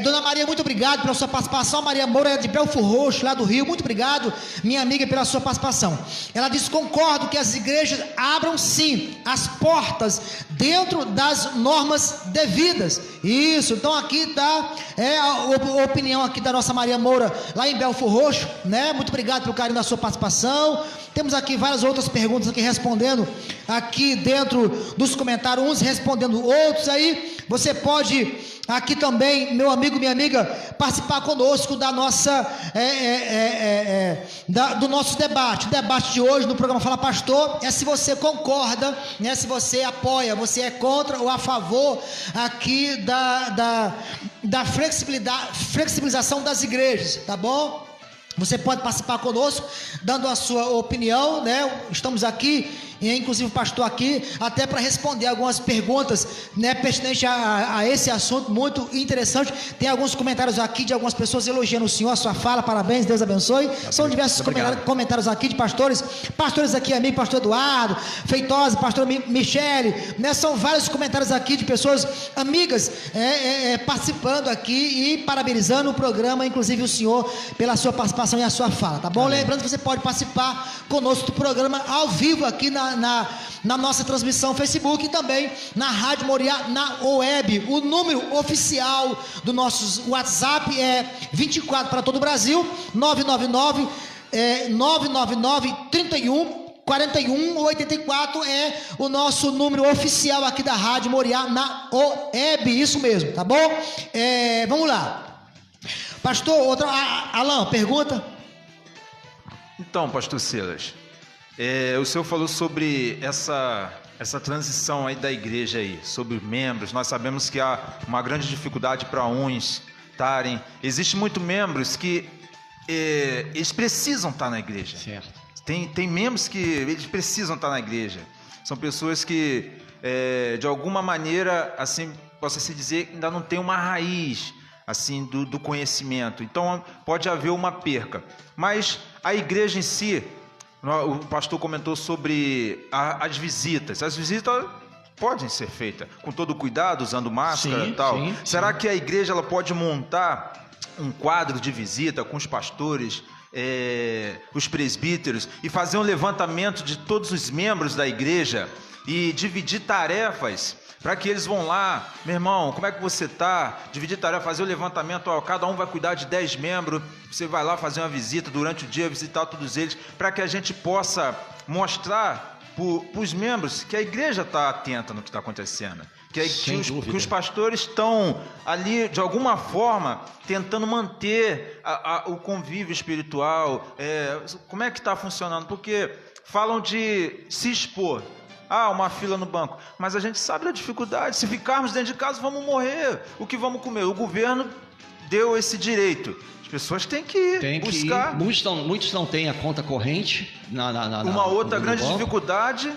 Speaker 5: dona Maria, muito obrigado pela sua participação. Maria Moura é de Belford Roxo, lá do Rio. Muito obrigado, minha amiga, pela sua participação. Ela diz: concordo que as igrejas abram sim as portas dentro das normas devidas. Isso, então aqui está a opinião aqui da nossa Maria Moura, lá em Belford Roxo, né? Muito obrigado pelo carinho da sua participação. Temos aqui várias outras perguntas aqui respondendo aqui dentro dos comentários, uns respondendo outros. Aí você pode aqui também, meu amigo, minha amiga, participar conosco da nossa do nosso debate. O debate de hoje no programa Fala Pastor é se você concorda, né? Se você apoia, você é contra ou a favor aqui da flexibilização das igrejas, tá bom? Você pode participar conosco, dando a sua opinião, né? Estamos aqui e inclusive o pastor aqui, até para responder algumas perguntas, né, pertinentes a esse assunto muito interessante. Tem alguns comentários aqui de algumas pessoas elogiando o senhor, a sua fala, parabéns, Deus abençoe. São diversos comentários aqui de pastores aqui, amigo, pastor Eduardo, Feitosa, pastor Michele, né, são vários comentários aqui de pessoas amigas participando aqui e parabenizando o programa, inclusive o senhor, pela sua participação e a sua fala, tá bom? Amém. Lembrando que você pode participar conosco do programa ao vivo aqui na nossa transmissão Facebook e também na Rádio Moriá, na web. O número oficial do nosso WhatsApp é 24 para todo o Brasil, 999 31 41 84 é o nosso número oficial aqui da Rádio Moriá na web, isso mesmo, tá bom? Vamos lá. Pastor, Alan, pergunta?
Speaker 7: Então, pastor Silas, o senhor falou sobre essa transição aí da igreja aí, sobre os membros. Nós sabemos que há uma grande dificuldade para uns estarem. Existem muitos membros que eles precisam estar na igreja.
Speaker 6: Certo.
Speaker 7: Tem membros que eles precisam estar na igreja. São pessoas que, de alguma maneira, assim, possa-se dizer, ainda não tem uma raiz assim do conhecimento. Então, pode haver uma perca. Mas a igreja em si, o pastor comentou sobre as visitas. As visitas podem ser feitas com todo cuidado, usando máscara e tal. Será que a igreja ela pode montar um quadro de visita com os pastores, os presbíteros, e fazer um levantamento de todos os membros da igreja e dividir tarefas para que eles vão lá, meu irmão, como é que você está? Dividir tarefa, fazer o levantamento, cada um vai cuidar de 10 membros, você vai lá fazer uma visita durante o dia, visitar todos eles, para que a gente possa mostrar para os membros que a igreja está atenta no que está acontecendo, que os pastores estão ali, de alguma forma, tentando manter o convívio espiritual. Como é que está funcionando? Porque falam de se expor. Uma fila no banco. Mas a gente sabe da dificuldade. Se ficarmos dentro de casa, vamos morrer. O que vamos comer? O governo deu esse direito. As pessoas têm que ir buscar.
Speaker 6: Muitos não têm a conta corrente.
Speaker 7: Uma outra grande dificuldade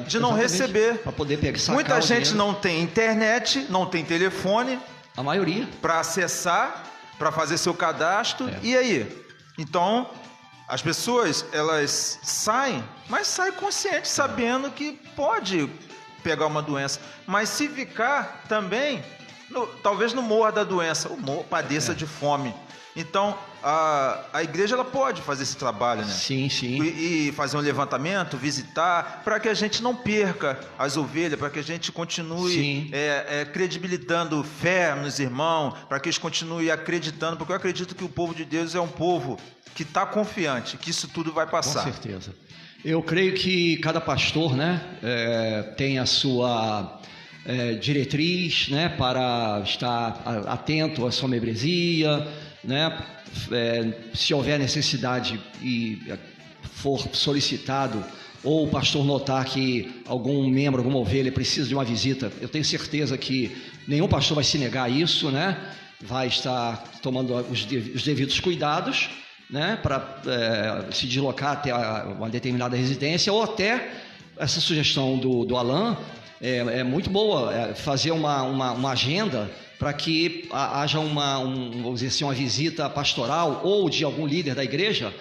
Speaker 7: de não receber.
Speaker 6: Para poder pegar,
Speaker 7: muita gente não tem internet, não tem telefone.
Speaker 6: A maioria.
Speaker 7: Para acessar, para fazer seu cadastro. E aí? Então, as pessoas, elas saem, mas saem conscientes, sabendo que pode pegar uma doença. Mas se ficar também, talvez não morra da doença, ou padeça de fome. Então, a igreja ela pode fazer esse trabalho, né?
Speaker 6: Sim.
Speaker 7: E fazer um levantamento, visitar, para que a gente não perca as ovelhas, para que a gente continue credibilitando fé nos irmãos, para que eles continuem acreditando, porque eu acredito que o povo de Deus é um povo que está confiante, que isso tudo vai passar.
Speaker 6: Com certeza. Eu creio que cada pastor, né, tem a sua diretriz, né, para estar atento à sua membresia, né, se houver necessidade e for solicitado, ou o pastor notar que algum membro, alguma ovelha precisa de uma visita, eu tenho certeza que nenhum pastor vai se negar a isso, né, vai estar tomando os devidos cuidados, né, para se deslocar até uma determinada residência, ou até essa sugestão do Alan é muito boa, fazer uma agenda para que haja vamos dizer assim, uma visita pastoral ou de algum líder da igreja,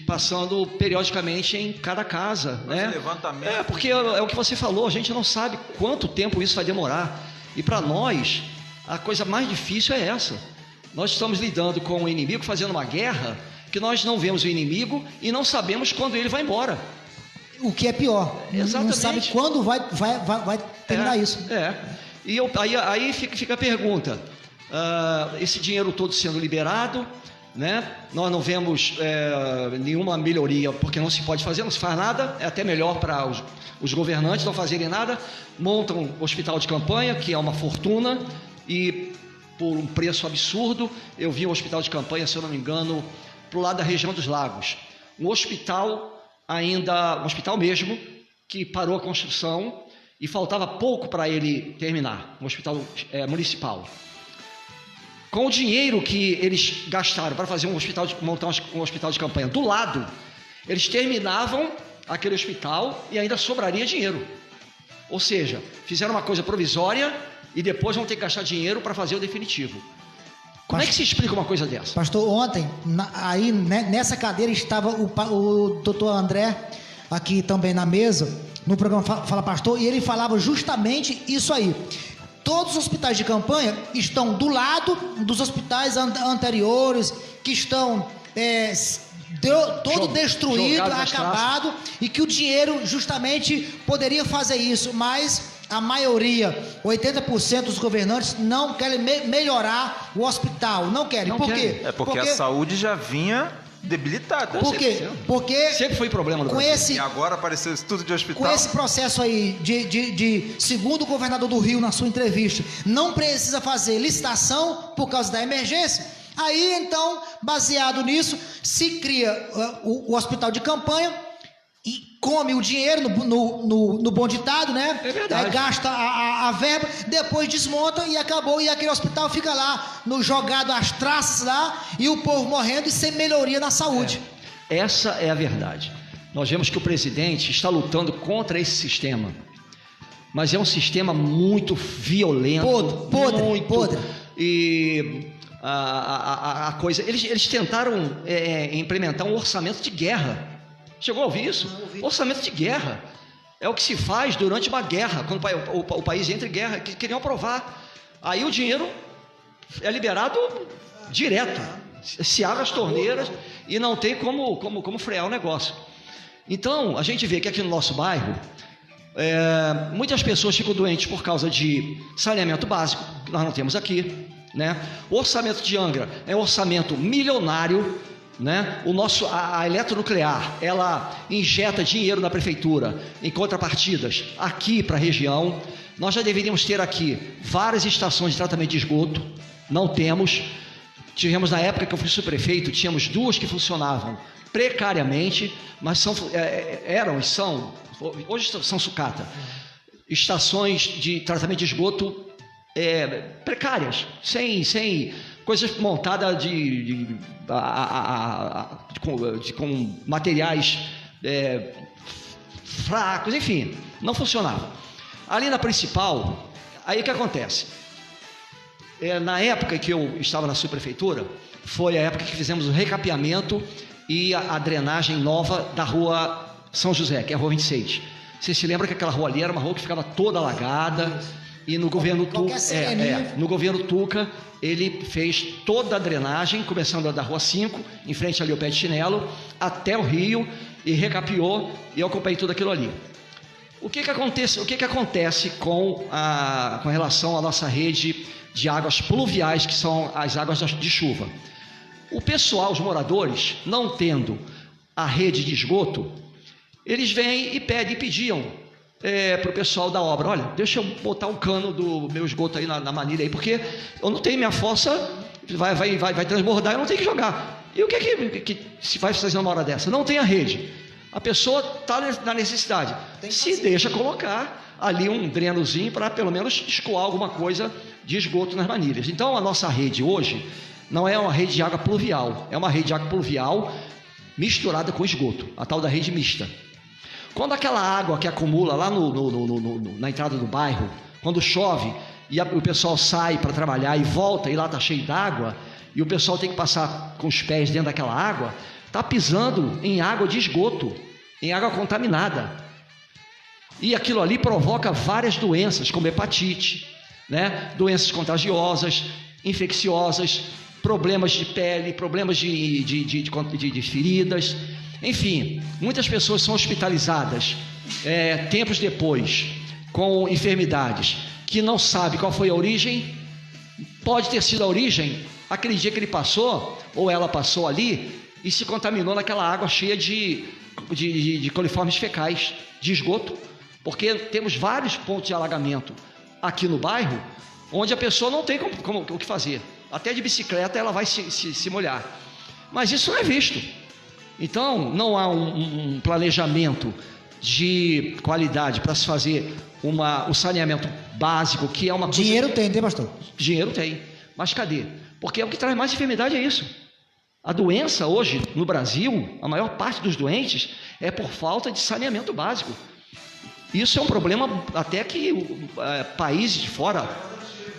Speaker 6: passando periodicamente em cada casa, né?
Speaker 7: Levantamento.
Speaker 6: Porque é o que você falou, a gente não sabe quanto tempo isso vai demorar, e para nós a coisa mais difícil é essa. Nós estamos lidando com o inimigo, fazendo uma guerra que nós não vemos o inimigo e não sabemos quando ele vai embora.
Speaker 5: O que é pior.
Speaker 6: Exatamente.
Speaker 5: Não sabe quando vai terminar isso.
Speaker 6: E aí fica a pergunta, esse dinheiro todo sendo liberado, né? Nós não vemos nenhuma melhoria, porque não se pode fazer, não se faz nada, é até melhor para os governantes não fazerem nada, montam um hospital de campanha, que é uma fortuna, e por um preço absurdo. Eu vi um hospital de campanha, se eu não me engano, para o lado da região dos Lagos, um hospital mesmo, que parou a construção e faltava pouco para ele terminar, um hospital municipal. Com o dinheiro que eles gastaram para fazer montar um hospital de campanha do lado, eles terminavam aquele hospital e ainda sobraria dinheiro. Ou seja, fizeram uma coisa provisória e depois vão ter que gastar dinheiro para fazer o definitivo. Como é que se explica uma coisa dessa?
Speaker 5: Pastor, ontem, nessa cadeira estava o doutor André, aqui também na mesa, no programa Fala Pastor, e ele falava justamente isso aí. Todos os hospitais de campanha estão do lado dos hospitais anteriores, que estão todo destruído, acabado, e que o dinheiro justamente poderia fazer isso, mas a maioria, 80% dos governantes não querem melhorar o hospital, não querem. Por quê?
Speaker 7: Porque a saúde já vinha debilitada.
Speaker 5: Por quê? Porque
Speaker 6: sempre foi problema do
Speaker 7: Brasil. E agora apareceu estudo de hospital.
Speaker 5: Com esse processo aí segundo o governador do Rio na sua entrevista, não precisa fazer licitação por causa da emergência. Aí então, baseado nisso, se cria o hospital de campanha e come o dinheiro no bom ditado, né?
Speaker 6: É verdade.
Speaker 5: Gasta a verba, depois desmonta e acabou. E aquele hospital fica lá, jogado às traças lá, e o povo morrendo e sem melhoria na saúde.
Speaker 6: Essa é a verdade. Nós vemos que o presidente está lutando contra esse sistema, mas é um sistema muito violento, podre. E a coisa, eles tentaram implementar um orçamento de guerra. Chegou a ouvir isso? Orçamento de guerra. É o que se faz durante uma guerra, quando o país entra em guerra, que queriam aprovar. Aí o dinheiro é liberado direto. Se abre as torneiras e não tem como frear o negócio. Então, a gente vê que aqui no nosso bairro, muitas pessoas ficam doentes por causa de saneamento básico, que nós não temos aqui, né? O orçamento de Angra é um orçamento milionário, né? A eletronuclear, ela injeta dinheiro na prefeitura em contrapartidas aqui para a região. Nós já deveríamos ter aqui várias estações de tratamento de esgoto, não temos. Tivemos, na época que eu fui subprefeito, tínhamos 2 que funcionavam precariamente, mas hoje são sucata, estações de tratamento de esgoto precárias, sem coisas montadas com materiais fracos, enfim, não funcionava. Ali na principal, aí o que acontece? Na época que eu estava na subprefeitura, foi a época que fizemos o recapeamento e a drenagem nova da rua São José, que é a rua 26. Você se lembra que aquela rua ali era uma rua que ficava toda alagada, e no governo Tuca, ele fez toda a drenagem, começando da rua 5, em frente ali ao pé de chinelo, até o rio, e recapeou, e eu acompanhei tudo aquilo ali. O que acontece com relação à nossa rede de águas pluviais, que são as águas de chuva? O pessoal, os moradores, não tendo a rede de esgoto, eles vêm e pediam para o pessoal da obra: olha, deixa eu botar um cano do meu esgoto aí na manilha aí, porque eu não tenho, minha fossa vai transbordar, eu não tenho que jogar. E o que se vai fazer numa hora dessa? Não tem a rede. A pessoa está na necessidade, se deixa colocar ali um drenozinho para pelo menos escoar alguma coisa de esgoto nas manilhas. Então a nossa rede hoje não é uma rede de água pluvial, é uma rede de água pluvial misturada com esgoto, a tal da rede mista. Quando aquela água que acumula lá na entrada do bairro, quando chove e o pessoal sai para trabalhar e volta e lá está cheio d'água, e o pessoal tem que passar com os pés dentro daquela água, está pisando em água de esgoto, em água contaminada. E aquilo ali provoca várias doenças, como hepatite, né? Doenças contagiosas, infecciosas, problemas de pele, problemas de feridas. Enfim, muitas pessoas são hospitalizadas tempos depois, com enfermidades que não sabe qual foi a origem. Pode ter sido a origem aquele dia que ele passou, ou ela passou ali, e se contaminou naquela água cheia de coliformes fecais, de esgoto, porque temos vários pontos de alagamento aqui no bairro, onde a pessoa não tem o que fazer. Até de bicicleta ela vai se molhar. Mas isso não é visto. Então, não há um planejamento de qualidade para se fazer o saneamento básico, que é uma coisa...
Speaker 5: Dinheiro tem, pastor?
Speaker 6: Dinheiro tem, mas cadê? Porque o que traz mais enfermidade é isso. A doença hoje no Brasil, a maior parte dos doentes é por falta de saneamento básico. Isso é um problema até que países de fora...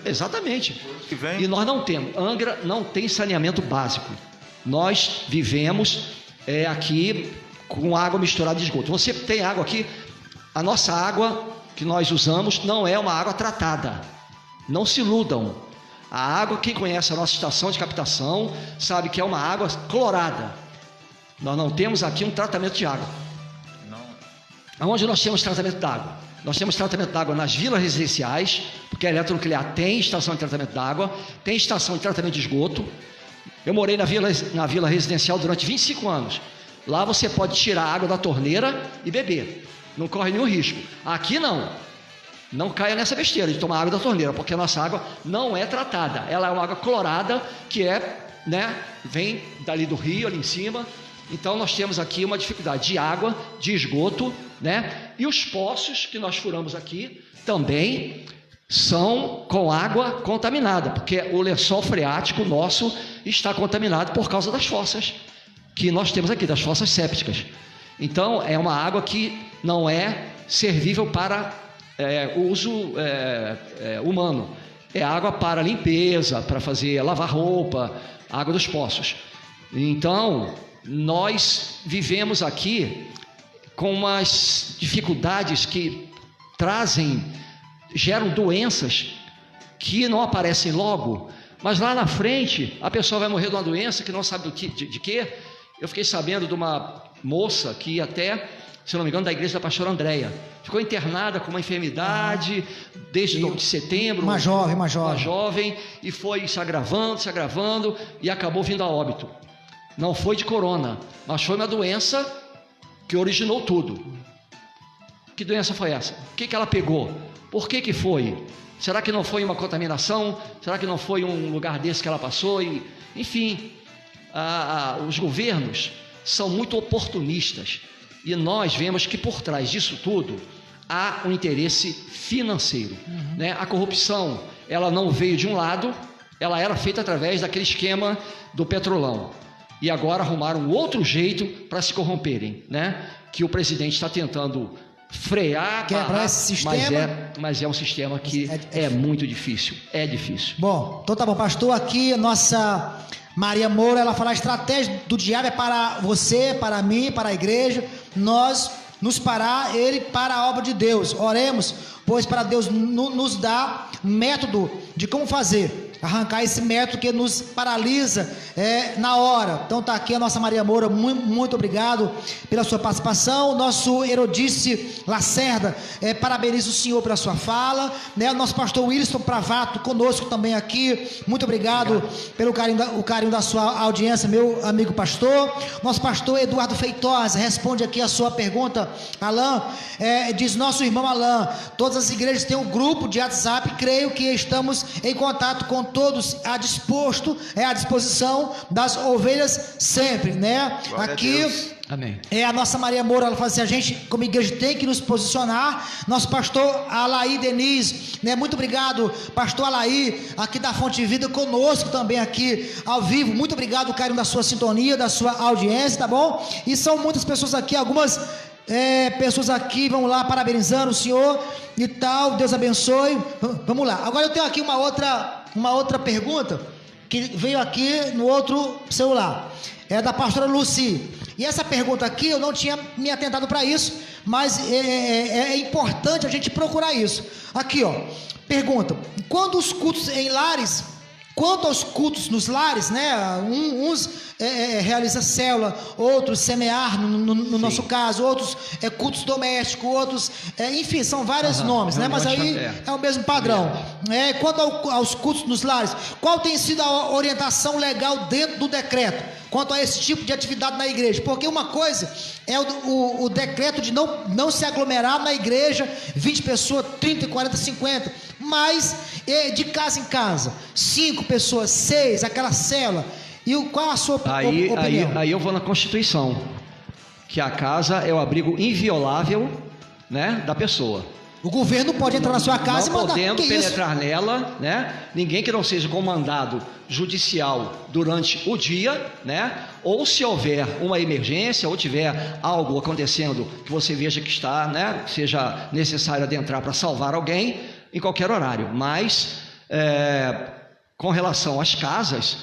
Speaker 6: Exatamente.
Speaker 7: Que vem.
Speaker 6: E nós não temos. Angra não tem saneamento básico. Nós vivemos aqui com água misturada de esgoto. Você tem água aqui, a nossa água que nós usamos não é uma água tratada. Não se iludam. A água, quem conhece a nossa estação de captação, sabe que é uma água clorada. Nós não temos aqui um tratamento de água.
Speaker 7: Não.
Speaker 6: Onde nós temos tratamento d'água? Nós temos tratamento d'água nas vilas residenciais, porque a eletronuclear tem estação de tratamento d'água, tem estação de tratamento de esgoto. Eu morei na vila residencial durante 25 anos. Lá você pode tirar a água da torneira e beber. Não corre nenhum risco. Aqui não. Não caia nessa besteira de tomar água da torneira, porque a nossa água não é tratada. Ela é uma água clorada que vem dali do rio, ali em cima. Então nós temos aqui uma dificuldade de água, de esgoto, E os poços que nós furamos aqui também são com água contaminada, porque o lençol freático nosso está contaminado por causa das fossas que nós temos aqui, das fossas sépticas. Então é uma água que não é servível para uso humano. É água para limpeza, para lavar roupa, água dos poços. Então nós vivemos aqui com umas dificuldades que geram doenças que não aparecem logo, mas lá na frente a pessoa vai morrer de uma doença que não sabe de quê. Eu fiquei sabendo de uma moça que até, se não me engano, da igreja da pastora Andréia, ficou internada com uma enfermidade desde de setembro.
Speaker 5: Uma jovem,
Speaker 6: e foi se agravando e acabou vindo a óbito. Não foi de corona, mas foi uma doença que originou tudo. Que doença foi essa? O que ela pegou? Por que foi? Será que não foi uma contaminação? Será que não foi um lugar desse que ela passou? Enfim, os governos são muito oportunistas e nós vemos que por trás disso tudo há um interesse financeiro. A corrupção, ela não veio de um lado, ela era feita através daquele esquema do Petrolão. E agora arrumaram um outro jeito para se corromperem, que o presidente está tentando frear,
Speaker 5: quebrar esse sistema.
Speaker 6: Mas é um sistema que é muito difícil. É difícil.
Speaker 5: Bom, então tá bom, pastor. Aqui nossa Maria Moura, ela fala: a estratégia do diabo é para você, para mim, para a igreja. Nós nos parar ele para a obra de Deus. Oremos, pois para Deus nos dá método de como fazer. Arrancar esse método que nos paralisa na hora. Então está aqui a nossa Maria Moura, muito obrigado pela sua participação. Nosso Herodice Lacerda, parabenizo o senhor pela sua fala, O nosso pastor Wilson Pravato conosco também aqui, muito obrigado pelo carinho da sua audiência, meu amigo pastor. Nosso pastor Eduardo Feitosa responde aqui a sua pergunta, Alain, diz: nosso irmão Alain, todas as igrejas têm um grupo de WhatsApp, creio que estamos em contato com todos à disposição das ovelhas sempre, Aqui
Speaker 6: amém.
Speaker 5: A nossa Maria Moura, ela fala assim: a gente como igreja tem que nos posicionar. Nosso pastor Alaí Denise, muito obrigado, pastor Alaí, aqui da Fonte de Vida, conosco também aqui ao vivo. Muito obrigado, o carinho da sua sintonia, da sua audiência, tá bom? E são muitas pessoas aqui, algumas pessoas aqui, vamos lá, parabenizando o senhor e tal, Deus abençoe. Vamos lá, agora eu tenho aqui uma outra pergunta que veio aqui no outro celular, é da pastora Luci, e essa pergunta aqui eu não tinha me atentado para isso, mas é importante a gente procurar isso. Aqui, pergunta: quando os cultos em lares, quanto aos cultos nos lares, uns realizam célula, outros semear, no nosso caso, outros cultos domésticos, outros, enfim, são vários nomes, mas aí é o mesmo padrão. Quanto aos cultos nos lares, qual tem sido a orientação legal dentro do decreto quanto a esse tipo de atividade na igreja? Porque uma coisa é o decreto de não se aglomerar na igreja, 20 pessoas, 30, 40, 50, mas de casa em casa, 5 pessoas, 6, aquela célula. E qual a sua opinião?
Speaker 6: Aí eu vou na Constituição, que a casa é o abrigo inviolável, da pessoa.
Speaker 5: O governo pode entrar na sua casa
Speaker 6: não
Speaker 5: e mandar.
Speaker 6: podendo
Speaker 5: Que
Speaker 6: penetrar nela, né? Ninguém que não seja com mandado judicial durante o dia, né? Ou se houver uma emergência ou tiver algo acontecendo que você veja que está, né? Seja necessário adentrar para salvar alguém em qualquer horário. Mas com relação às casas,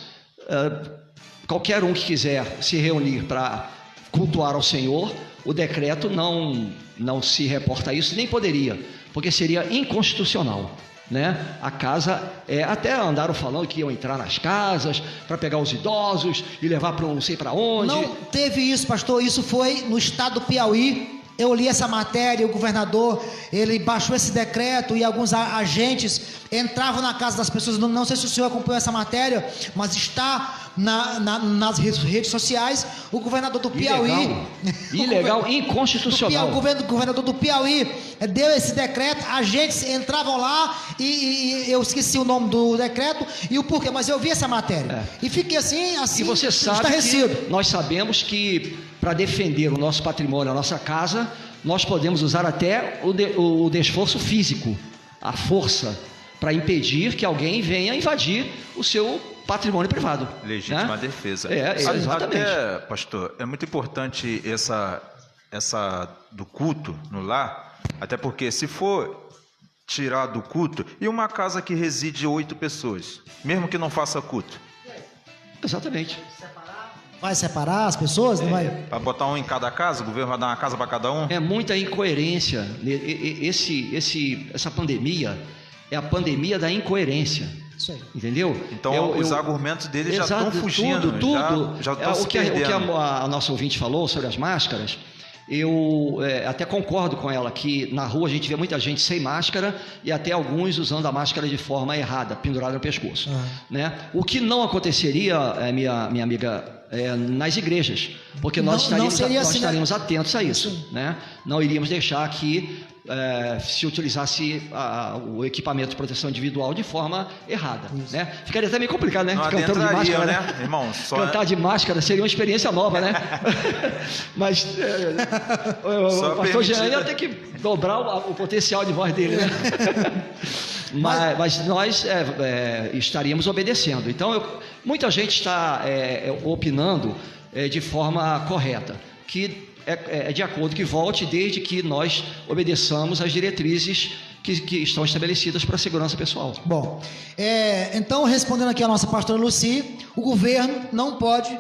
Speaker 6: qualquer um que quiser se reunir para cultuar ao Senhor, o decreto não se reporta a isso, nem poderia, porque seria inconstitucional, né? A casa, até andaram falando que iam entrar nas casas para pegar os idosos e levar para não sei para onde.
Speaker 5: Não teve isso, pastor, isso foi no estado do Piauí. Eu li essa matéria, o governador, ele baixou esse decreto e alguns agentes entravam na casa das pessoas. Não sei se o senhor acompanhou essa matéria, mas está nas redes sociais. O governador do Piauí...
Speaker 6: Ilegal, inconstitucional.
Speaker 5: O governador do Piauí deu esse decreto, agentes entravam lá e eu esqueci o nome do decreto e o porquê, mas eu vi essa matéria. E fiquei assim
Speaker 6: e você sabe que nós sabemos que para defender o nosso patrimônio, a nossa casa, nós podemos usar até o desforço físico, a força, para impedir que alguém venha invadir o seu patrimônio privado.
Speaker 7: Legítima defesa.
Speaker 6: Exatamente.
Speaker 7: Até, pastor, é muito importante essa do culto no lar, até porque se for tirar do culto, e uma casa que reside 8 pessoas, mesmo que não faça culto?
Speaker 6: Exatamente.
Speaker 5: Vai separar as pessoas? Não vai?
Speaker 7: Para botar um em cada casa, o governo vai dar uma casa para cada um?
Speaker 6: É muita incoerência. Essa pandemia é a pandemia da incoerência.
Speaker 5: Isso aí.
Speaker 6: Entendeu?
Speaker 7: Então os argumentos deles já estão fugindo.
Speaker 6: Tudo.
Speaker 7: Já estão se perdendo.
Speaker 6: O que a nossa ouvinte falou sobre as máscaras, eu até concordo com ela que na rua a gente vê muita gente sem máscara e até alguns usando a máscara de forma errada, pendurada no pescoço. Né? O que não aconteceria, minha amiga, nas igrejas, porque nós estaríamos atentos a isso. Né? Não iríamos deixar que se utilizasse o equipamento de proteção individual de forma errada. Né? Ficaria até meio complicado, né?
Speaker 7: Não
Speaker 6: Cantando de máscara, né?
Speaker 7: Irmão,
Speaker 6: cantar de máscara seria uma experiência nova, né? Mas o pastor Jean ia ter que dobrar o potencial de voz dele, né? Mas nós estaríamos obedecendo. Então, muita gente está opinando de forma correta, que é de acordo que volte desde que nós obedeçamos às diretrizes que estão estabelecidas para a segurança pessoal.
Speaker 5: Bom, então respondendo aqui a nossa pastora Lucy, o governo não pode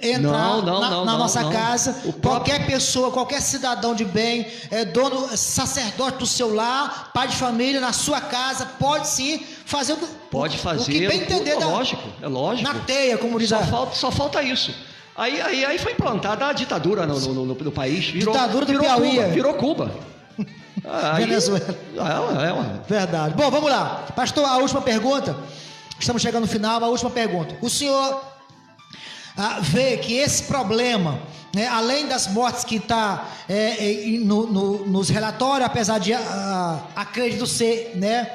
Speaker 5: entrar na nossa casa. Qualquer pessoa, qualquer cidadão de bem, dono, sacerdote do seu lar, pai de família, na sua casa, pode sim fazer
Speaker 6: o
Speaker 5: que bem entender.
Speaker 6: É lógico.
Speaker 5: Na teia, como diz
Speaker 6: só falta isso. Aí foi implantada a ditadura no país.
Speaker 5: Ditadura do Piauí.
Speaker 6: Virou Cuba.
Speaker 5: Venezuela. Verdade. Bom, vamos lá. Pastor, a última pergunta. Estamos chegando no final, a última pergunta. O senhor vê que esse problema, né, além das mortes que está nos relatórios, apesar de acredito ser, né,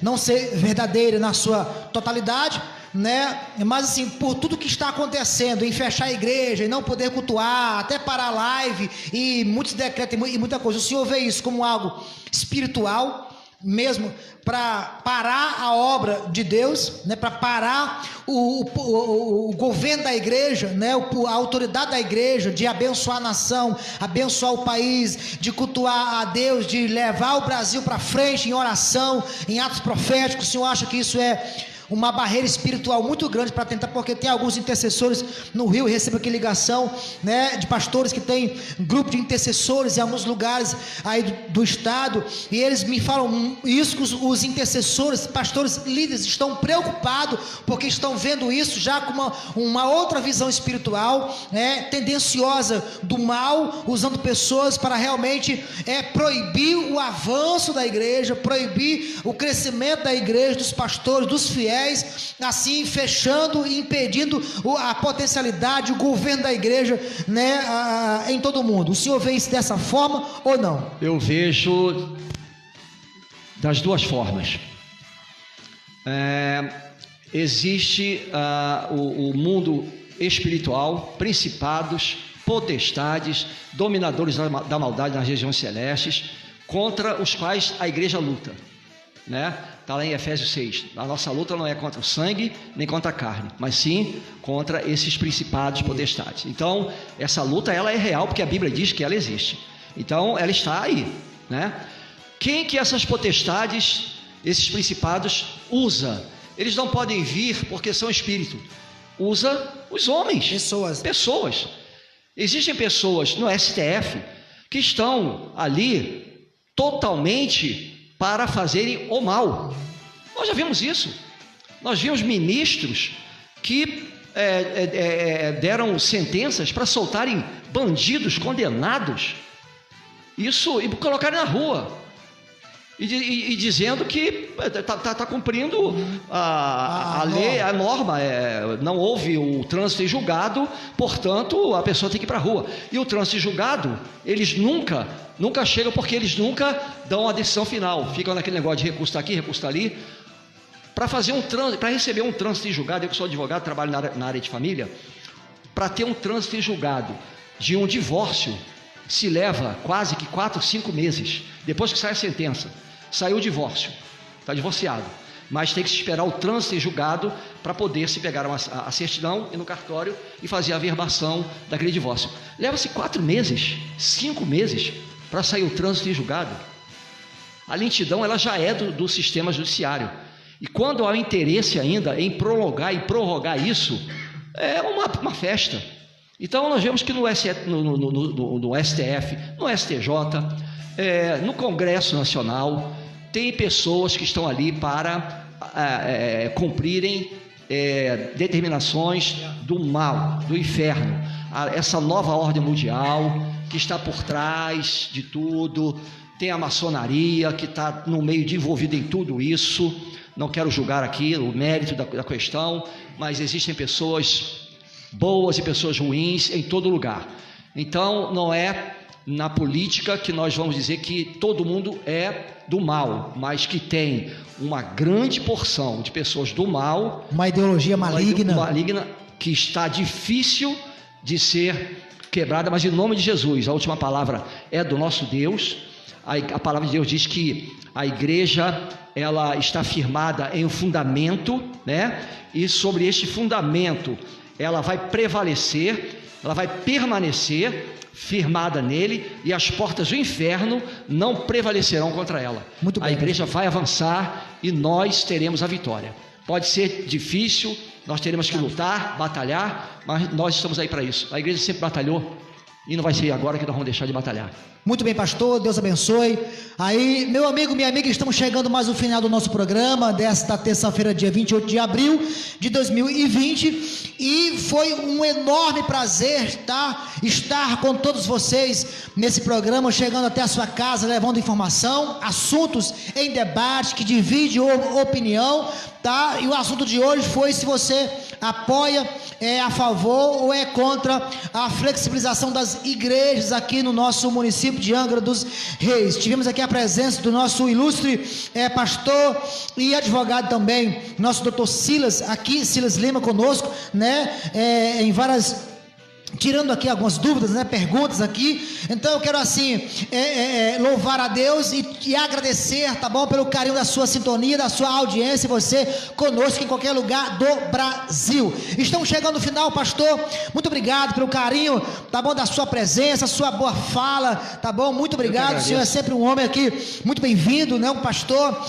Speaker 5: não ser verdadeira na sua totalidade, né? Mas assim, por tudo que está acontecendo, em fechar a igreja e não poder cultuar, até parar a live e muitos decretos e muita coisa, o senhor vê isso como algo espiritual mesmo, para parar a obra de Deus, né? Para parar o governo da igreja, né? A autoridade da igreja de abençoar a nação, abençoar o país, de cultuar a Deus, de levar o Brasil para frente em oração, em atos proféticos? O senhor acha que isso é uma barreira espiritual muito grande para tentar, porque tem alguns intercessores no Rio, eu recebo aqui ligação, né, de pastores que tem grupo de intercessores em alguns lugares aí do estado, e eles me falam isso, que os intercessores, pastores, líderes estão preocupados, porque estão vendo isso já com uma outra visão espiritual, né, tendenciosa do mal, usando pessoas para realmente proibir o avanço da igreja, proibir o crescimento da igreja, dos pastores, dos fiéis, assim fechando e impedindo a potencialidade, o governo da igreja, né, em todo o mundo. O senhor vê isso dessa forma ou não?
Speaker 6: Eu vejo das duas formas. Existe o mundo espiritual, principados, potestades, dominadores da maldade nas regiões celestes, contra os quais a igreja luta, né? Está lá em Efésios 6. A nossa luta não é contra o sangue nem contra a carne, mas sim contra esses principados potestades. Então, essa luta ela é real porque a Bíblia diz que ela existe. Então, ela está aí, né? Quem que essas potestades, esses principados, usa? Eles não podem vir porque são espírito. Usa os homens. Pessoas. Existem pessoas no STF que estão ali totalmente para fazerem o mal. Nós já vimos isso. Nós vimos ministros que deram sentenças para soltarem bandidos condenados, isso, e colocarem na rua, e dizendo que está cumprindo a lei, a norma, não houve o trânsito em julgado, portanto a pessoa tem que ir para a rua. E o trânsito em julgado, eles nunca chegam, porque eles nunca dão a decisão final, ficam naquele negócio de recurso aqui, recurso ali. Para fazer um trânsito, para receber um trânsito em julgado, eu que sou advogado, trabalho na área de família, para ter um trânsito em julgado de um divórcio, se leva quase que 4, 5 meses, depois que sai a sentença. Saiu o divórcio, está divorciado, mas tem que se esperar o trânsito em julgado para poder se pegar a certidão e no cartório e fazer a averbação daquele divórcio. Leva-se 4 meses, 5 meses para sair o trânsito em julgado. A lentidão ela já é do sistema judiciário. E quando há interesse ainda em prolongar e prorrogar isso, é uma festa. Então nós vemos que no STF, no STJ, no Congresso Nacional, tem pessoas que estão ali para cumprirem determinações do mal, do inferno. Essa nova ordem mundial que está por trás de tudo, tem a maçonaria que está no meio envolvida em tudo isso. Não quero julgar aqui o mérito da questão, mas existem pessoas boas e pessoas ruins em todo lugar. Então não é na política que nós vamos dizer que todo mundo é do mal, mas que tem uma grande porção de pessoas do mal,
Speaker 5: uma ideologia maligna
Speaker 6: que está difícil de ser quebrada, mas em nome de Jesus, a última palavra é do nosso Deus. A palavra de Deus diz que a igreja ela está firmada em um fundamento, né? E sobre este fundamento ela vai prevalecer, ela vai permanecer firmada nele, e as portas do inferno não prevalecerão contra ela.
Speaker 5: Muito bem,
Speaker 6: a igreja vai avançar e nós teremos a vitória. Pode ser difícil, nós teremos que lutar, batalhar, mas nós estamos aí para isso. A igreja sempre batalhou e não vai ser agora que nós vamos deixar de batalhar.
Speaker 5: Muito bem, pastor, Deus abençoe. Aí, meu amigo, minha amiga, estamos chegando mais ao final do nosso programa, desta terça-feira, dia 28 de abril de 2020, e foi um enorme prazer, tá? Estar com todos vocês nesse programa, chegando até a sua casa, levando informação, assuntos em debate, que divide opinião, tá? E o assunto de hoje foi se você apoia, é a favor ou é contra a flexibilização das igrejas aqui no nosso município de Angra dos Reis. Tivemos aqui a presença do nosso ilustre pastor e advogado também, nosso doutor Silas Lima conosco, né? Em várias... tirando aqui algumas dúvidas, né, perguntas aqui. Então eu quero assim louvar a Deus e agradecer, tá bom, pelo carinho da sua sintonia, da sua audiência, você conosco em qualquer lugar do Brasil. Estamos chegando no final, pastor, muito obrigado pelo carinho, tá bom, da sua presença, sua boa fala, tá bom, muito obrigado. O senhor é sempre um homem aqui muito bem-vindo, né, o pastor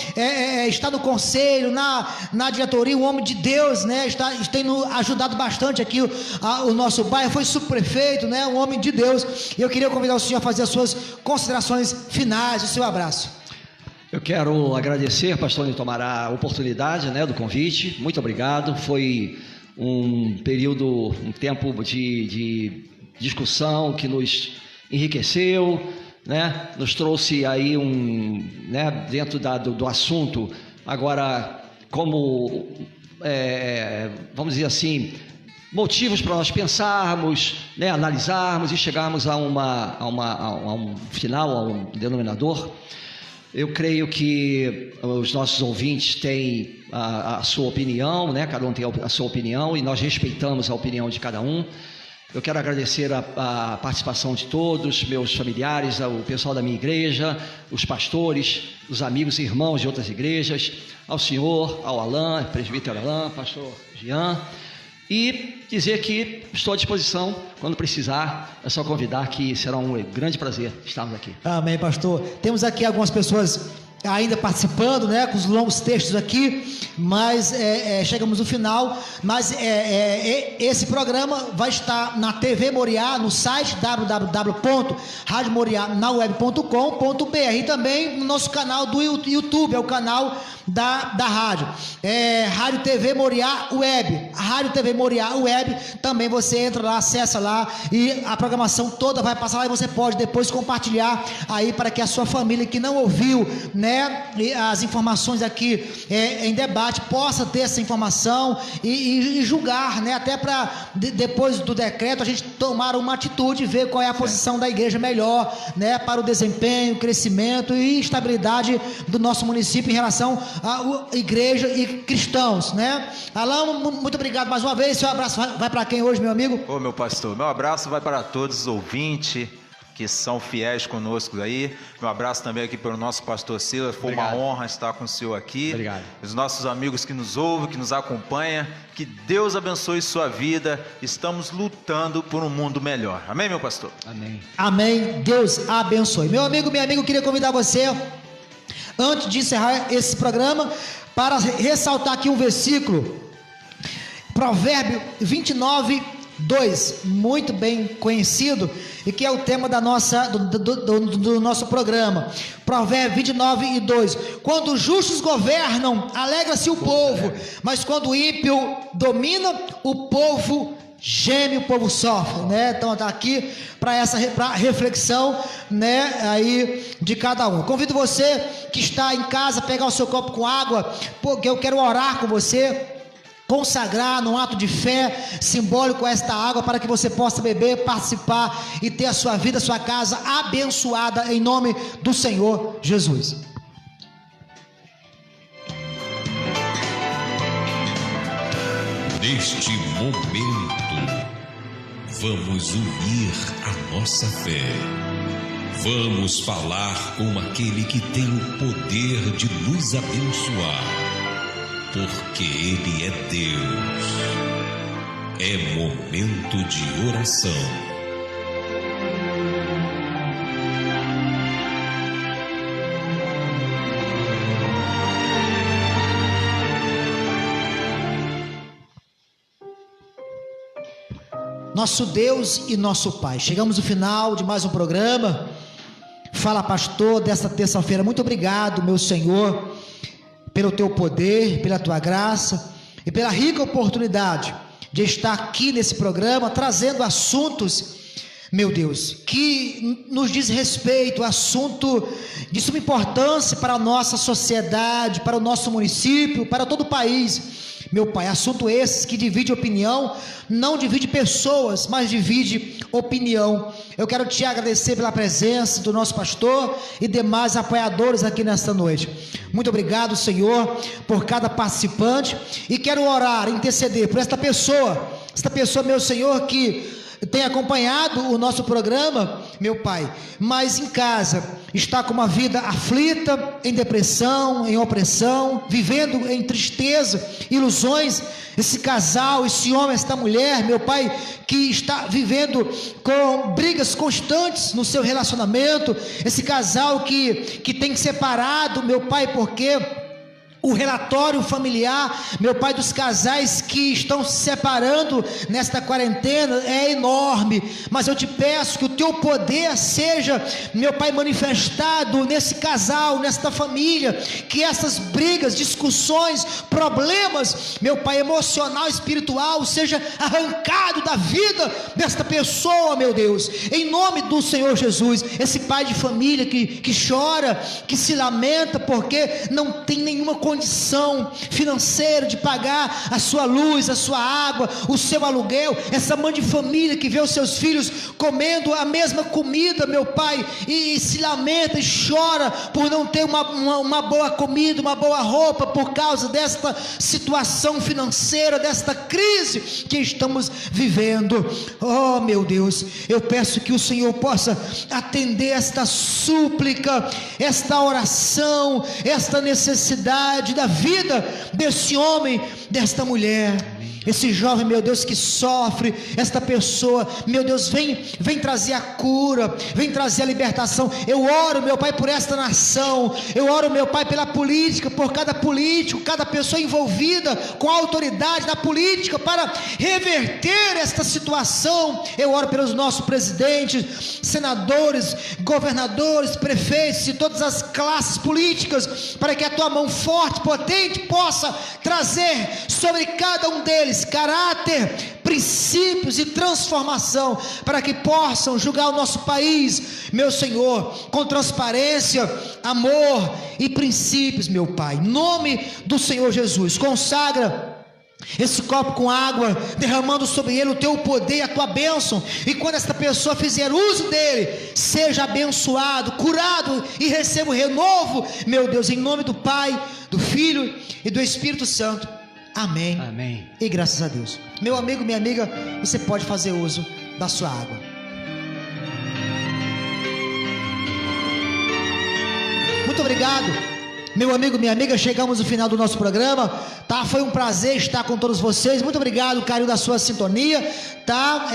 Speaker 5: está no conselho, na diretoria, um homem de Deus, né, tem nos ajudado bastante aqui o nosso bairro, foi subprefeito, né, um homem de Deus. E eu queria convidar o senhor a fazer as suas considerações finais, o seu abraço.
Speaker 6: Eu quero agradecer, pastor Nilton, a oportunidade, né, do convite. Muito obrigado. Foi um tempo de discussão que nos enriqueceu, né, nos trouxe aí né, dentro do assunto. Agora, como vamos dizer assim, motivos para nós pensarmos, né, analisarmos e chegarmos a um final, a um denominador. Eu creio que os nossos ouvintes têm a sua opinião, né, cada um tem a sua opinião e nós respeitamos a opinião de cada um. Eu quero agradecer a participação de todos, meus familiares, o pessoal da minha igreja, os pastores, os amigos e irmãos de outras igrejas, ao senhor, ao Alain, presbítero Alain, pastor Jean, e dizer que estou à disposição quando precisar. É só convidar, que será um grande prazer estarmos aqui.
Speaker 5: Amém, pastor. Temos aqui algumas pessoas ainda participando, né, com os longos textos aqui, mas chegamos no final. Mas esse programa vai estar na TV Moriá, no site www.radiomorianaweb.com.br, e também no nosso canal do YouTube, é o canal da rádio, Rádio TV Moriá Web. A Rádio TV Moriá Web, também você entra lá, acessa lá, e a programação toda vai passar lá, e você pode depois compartilhar aí para que a sua família que não ouviu, né, as informações aqui em debate, possa ter essa informação e julgar, né, até para depois do decreto a gente tomar uma atitude e ver qual é a posição da igreja melhor, né, para o desempenho, crescimento e estabilidade do nosso município em relação à igreja e cristãos, né? Alain, muito obrigado mais uma vez. Seu abraço vai para quem hoje, meu amigo?
Speaker 7: Ô, meu pastor, meu abraço vai para todos os ouvintes que são fiéis conosco aí. Meu abraço também aqui pelo nosso pastor Silas. Foi uma honra estar com o senhor aqui.
Speaker 6: Obrigado.
Speaker 7: Os nossos amigos que nos ouvem, que nos acompanham. Que Deus abençoe sua vida. Estamos lutando por um mundo melhor. Amém, meu pastor?
Speaker 6: Amém.
Speaker 5: Amém. Deus abençoe. Meu amigo, minha amiga, eu queria convidar você, antes de encerrar esse programa, para ressaltar aqui um versículo, Provérbio 29:2, muito bem conhecido, e que é o tema do nosso programa. Provérbio 29:2: quando os justos governam, alegra-se o povo, mas quando o ímpio domina, o povo geme, o povo sofre, né? Então está aqui para reflexão, né, aí de cada um. Convido você que está em casa a pegar o seu copo com água, porque eu quero orar com você, consagrar num ato de fé simbólico esta água, para que você possa beber, participar e ter a sua vida, a sua casa abençoada em nome do Senhor Jesus.
Speaker 8: Neste momento, vamos unir a nossa fé. Vamos falar com aquele que tem o poder de nos abençoar, porque Ele é Deus. É momento de oração.
Speaker 5: Nosso Deus e nosso Pai, chegamos no final de mais um programa Fala Pastor desta terça-feira. Muito obrigado, meu Senhor, pelo teu poder, pela tua graça e pela rica oportunidade de estar aqui nesse programa, trazendo assuntos, meu Deus, que nos diz respeito, assunto de suma importância para a nossa sociedade, para o nosso município, para todo o país. Meu Pai, assunto esses que divide opinião, não divide pessoas, mas divide opinião. Eu quero te agradecer pela presença do nosso pastor e demais apoiadores aqui nesta noite. Muito obrigado, Senhor, por cada participante, e quero orar, interceder por esta pessoa, meu Senhor, que tem acompanhado o nosso programa, meu Pai, mas em casa está com uma vida aflita, em depressão, em opressão, vivendo em tristeza, ilusões. Esse casal, esse homem, esta mulher, meu Pai, que está vivendo com brigas constantes no seu relacionamento, esse casal que tem separado, meu Pai, porque o relatório familiar, meu Pai, dos casais que estão se separando nesta quarentena é enorme, mas eu te peço que o teu poder seja, meu Pai, manifestado nesse casal, nesta família, que essas brigas, discussões, problemas, meu Pai, emocional, espiritual, seja arrancado da vida desta pessoa, meu Deus, em nome do Senhor Jesus. Esse pai de família que chora, que se lamenta porque não tem nenhuma condição condição financeira de pagar a sua luz, a sua água, o seu aluguel, essa mãe de família que vê os seus filhos comendo a mesma comida, meu Pai, e se lamenta e chora por não ter uma boa comida, uma boa roupa, por causa desta situação financeira, desta crise que estamos vivendo. Oh meu Deus, eu peço que o Senhor possa atender esta súplica, esta oração, esta necessidade da vida desse homem, desta mulher, esse jovem, meu Deus, que sofre, esta pessoa, meu Deus, vem trazer a cura, vem trazer a libertação. Eu oro, meu Pai, por esta nação, eu oro, meu Pai, pela política, por cada político, cada pessoa envolvida com a autoridade da política, para reverter esta situação. Eu oro pelos nossos presidentes, senadores, governadores, prefeitos e todas as classes políticas, para que a tua mão forte, potente, possa trazer sobre cada um deles caráter, princípios e transformação, para que possam julgar o nosso país, meu Senhor, com transparência, amor e princípios, meu Pai. Em nome do Senhor Jesus, consagra esse copo com água, derramando sobre ele o teu poder, a tua bênção, e quando esta pessoa fizer uso dele, seja abençoado, curado e receba o renovo, meu Deus, em nome do Pai, do Filho e do Espírito Santo. Amém.
Speaker 6: Amém.
Speaker 5: E graças a Deus. Meu amigo, minha amiga, você pode fazer uso da sua água. Muito obrigado, meu amigo, minha amiga. Chegamos ao final do nosso programa, tá? Foi um prazer estar com todos vocês. Muito obrigado, carinho da sua sintonia, tá?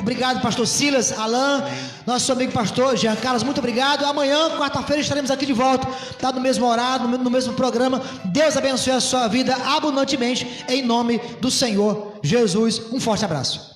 Speaker 5: Obrigado, pastor Silas, Alain, nosso amigo pastor Jean Carlos, muito obrigado. Amanhã, quarta-feira, estaremos aqui de volta, tá? No mesmo horário, no mesmo programa. Deus abençoe a sua vida abundantemente, em nome do Senhor Jesus. Um forte abraço.